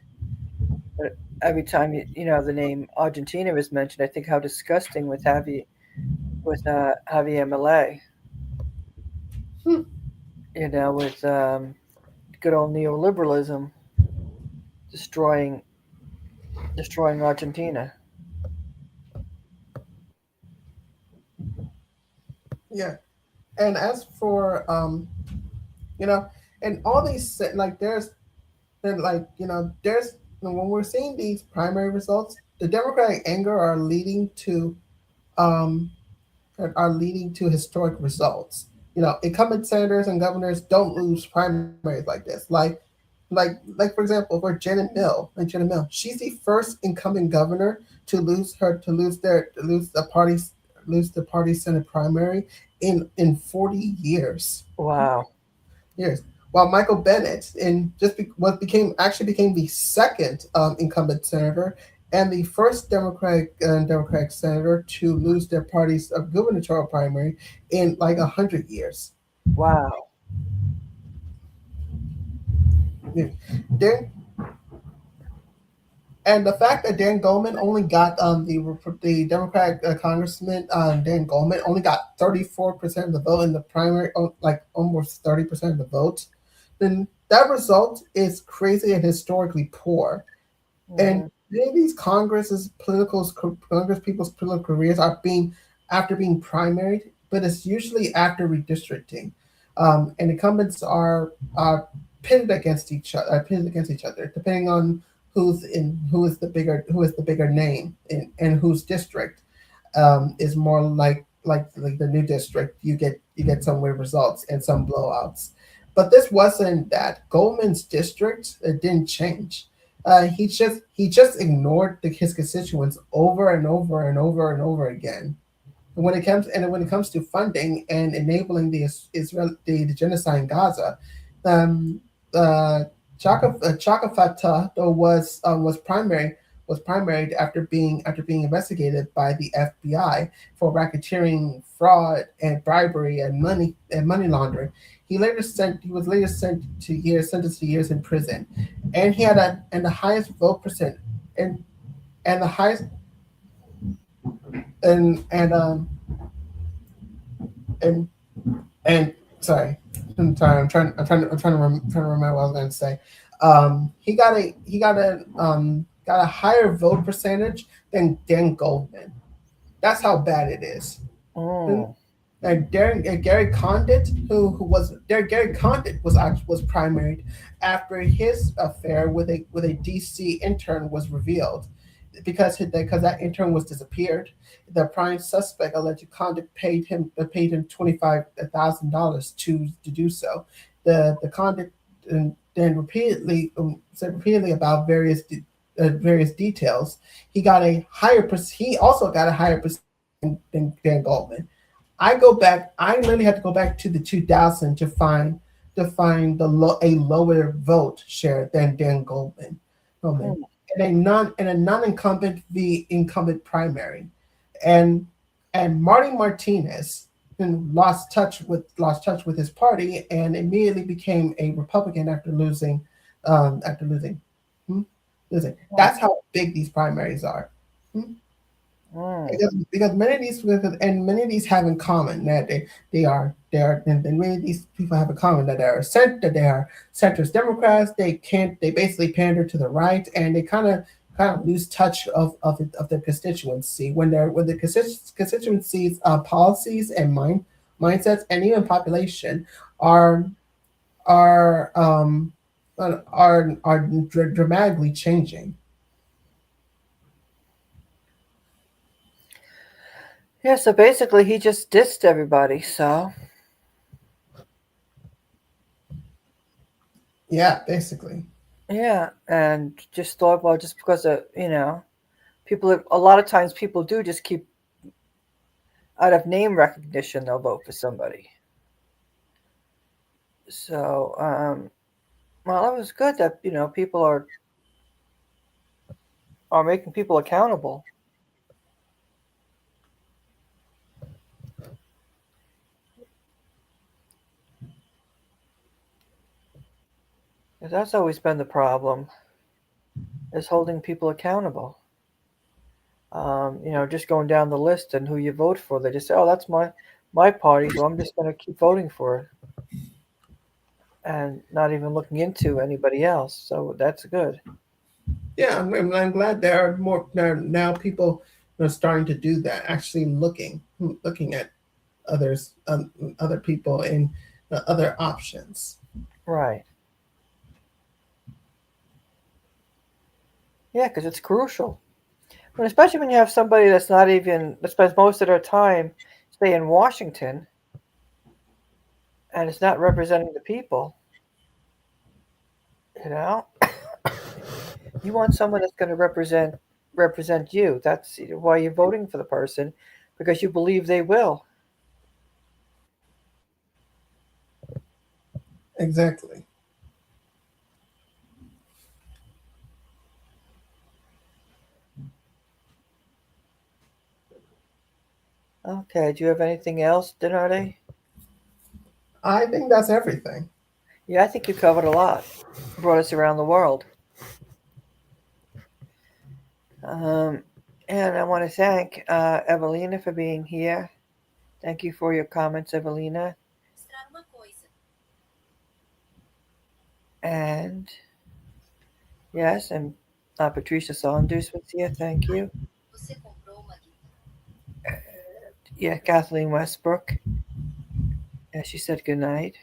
Speaker 1: but every time the name Argentina is mentioned, I think how disgusting with Javier Milei, with good old neoliberalism destroying destroying Argentina.
Speaker 2: Yeah, and as for you know, and all these like there's and like there's when we're seeing these primary results, the Democratic anger um are leading to historic results. Incumbent senators and governors don't lose primaries like this. Like for example, for Janet Mill, she's the first incumbent governor to lose the party's Senate primary in 40 years.
Speaker 1: Wow.
Speaker 2: Years. While Michael Bennett became the second incumbent senator and the first Democratic senator to lose their party's gubernatorial primary in like 100 years.
Speaker 1: Wow.
Speaker 2: Yeah. Dan, and the fact that Dan Goldman only got the Democratic congressman Dan Goldman only got 34% of the vote in the primary, like almost 30% of the vote, then that result is crazy and historically poor. And
Speaker 1: Hmm.
Speaker 2: many of these Congress people's political careers are being after being primaried, but it's usually after redistricting, and incumbents are pitted against each other, depending on who is the bigger name and whose district is more like the new district. You get some weird results and some blowouts, but this wasn't that. Goldman's district didn't change. He just ignored his constituents over and over and over and over again. And when it comes to funding and enabling the genocide in Gaza, um, uh, Chaka Fatah was primaried after being investigated by the FBI for racketeering, fraud, and bribery and money laundering. He was later sentenced to years in prison, and he had the highest vote percent and and the highest and and sorry, I'm trying to remember what I was going to say. He got a higher vote percentage than Dan Goldman. That's how bad it is. And,
Speaker 1: Mm.
Speaker 2: Gary Condit, Gary Condit was primaried after his affair with a DC intern was revealed, because that intern was disappeared. The prime suspect alleged Condit paid him $25,000 to do so. The Condit then repeatedly said repeatedly about various details. He also got a higher percentage than Dan Goldman. I literally had to go back to the 2000 to find a lower vote share than Dan Goldman,
Speaker 1: Mm.
Speaker 2: and a non-incumbent v incumbent primary, and Marty Martinez then lost touch with his party and immediately became a Republican after losing. Hmm? Losing.
Speaker 1: Mm.
Speaker 2: That's how big these primaries are. Hmm?
Speaker 1: Mm.
Speaker 2: Because many of these have in common that they are and many of these people have in common that they are centrist Democrats. They basically pander to the right, and they kind of lose touch of their constituency when the constituencies policies and mindsets and even population are are dramatically changing.
Speaker 1: Yeah, so basically he just dissed everybody. So
Speaker 2: Yeah, basically.
Speaker 1: yeah, and just thought, well, just because of people, a lot of times people do just keep out of name recognition, they'll vote for somebody. So well, it was good that people are making people accountable. 'Cause that's always been the problem, is holding people accountable. Just going down the list and who you vote for, they just say, "Oh, that's my party, so I'm just going to keep voting for it," and not even looking into anybody else. So that's good.
Speaker 2: Yeah, I'm glad there are more now people are starting to do that, actually looking at others, other people, and other options.
Speaker 1: Right. Yeah, because it's crucial. And especially when you have somebody that's not even that spends most of their time, say, in Washington, and it's not representing the people. You know, you want someone that's going to represent you. That's why you're voting for the person, because you believe they will.
Speaker 2: Exactly.
Speaker 1: Okay. Do you have anything else, Denarde?
Speaker 2: I think that's everything.
Speaker 1: Yeah, I think you covered a lot. Brought us around the world. Um, and I want to thank Evelina for being here. Thank you for your comments, Evelina. And yes, and Patricia Saunders was here. Thank you. Yeah, Kathleen Westbrook. Yeah, she said good night.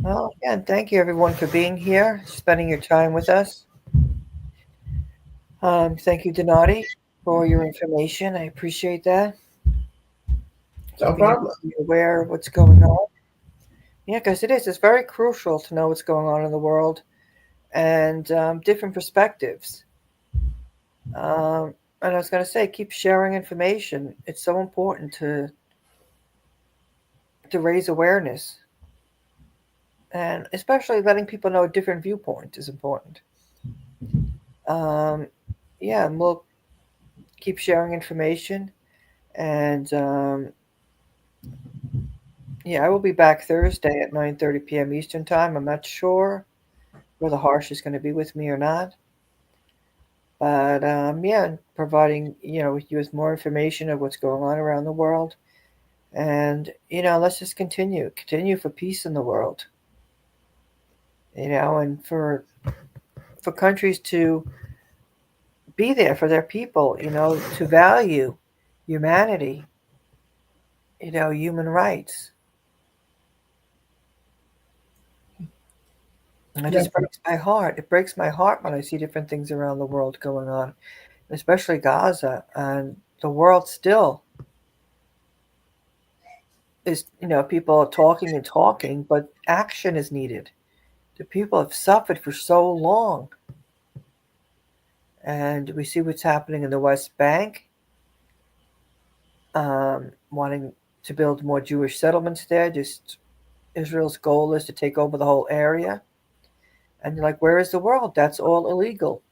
Speaker 1: Well, again, thank you everyone for being here, spending your time with us. Thank you, Donati, for your information. I appreciate that.
Speaker 2: No
Speaker 1: Keeping
Speaker 2: problem.
Speaker 1: everybody aware of what's going on. Yeah, because it is. It's very crucial to know what's going on in the world and different perspectives. And I was going to say, keep sharing information. It's so important to raise awareness, and especially letting people know a different viewpoint is important. Um, yeah, and we'll keep sharing information. And yeah, I will be back Thursday at 9:30 p.m. Eastern Time. I'm not sure whether Harsh is going to be with me or not. But yeah, providing with you with more information of what's going on around the world, and let's just continue for peace in the world. And for countries to be there for their people. To value humanity. Human rights. And it just
Speaker 2: Definitely.
Speaker 1: breaks my heart. It breaks my heart when I see different things around the world going on, especially Gaza. And the world still is, people are talking and talking, but action is needed. The people have suffered for so long. And we see what's happening in the West Bank, wanting to build more Jewish settlements there. Just Israel's goal is to take over the whole area. And you're like, where is the world? That's all illegal.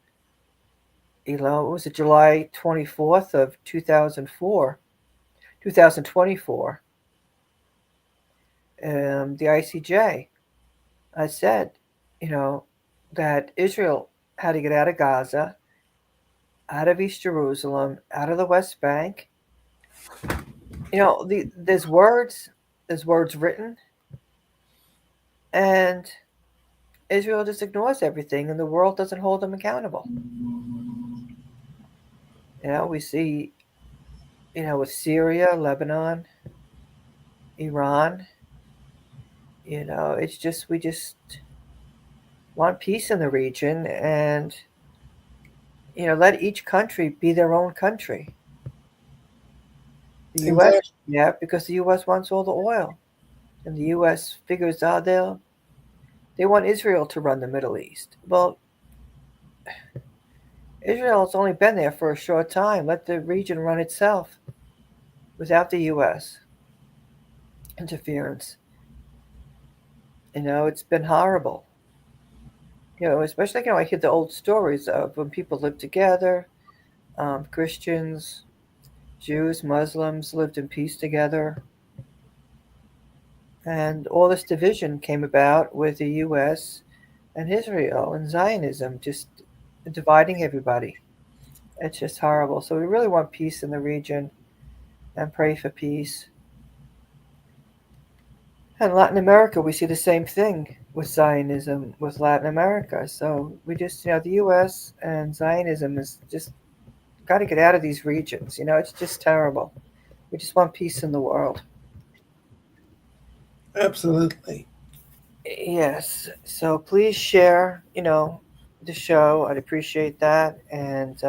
Speaker 1: It was July 24th of 2024. The ICJ, I said, you know, that Israel had to get out of Gaza, out of East Jerusalem, out of the West Bank. There's words written, and Israel just ignores everything, and the world doesn't hold them accountable. We see, with Syria, Lebanon, Iran. It's just we just want peace in the region, and let each country be their own country. The U.S.
Speaker 2: Exactly.
Speaker 1: Yeah, because the U.S. wants all the oil, and the U.S. figures out they want Israel to run the Middle East. Well, Israel's only been there for a short time. Let the region run itself without the U.S. interference. It's been horrible. Especially I hear the old stories of when people lived together. Christians, Jews, Muslims lived in peace together, and all this division came about with the U.S. and Israel and Zionism just dividing everybody. It's just horrible. So we really want peace in the region and pray for peace. And Latin America, we see the same thing with Zionism with Latin America. So we just, the U.S. and Zionism is just got to get out of these regions. It's just terrible. We just want peace in the world.
Speaker 2: Absolutely.
Speaker 1: Yes. So please share, the show. I'd appreciate that. And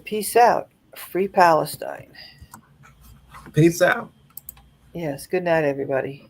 Speaker 1: peace out. Free Palestine.
Speaker 2: Peace out.
Speaker 1: Yes. Good night, everybody.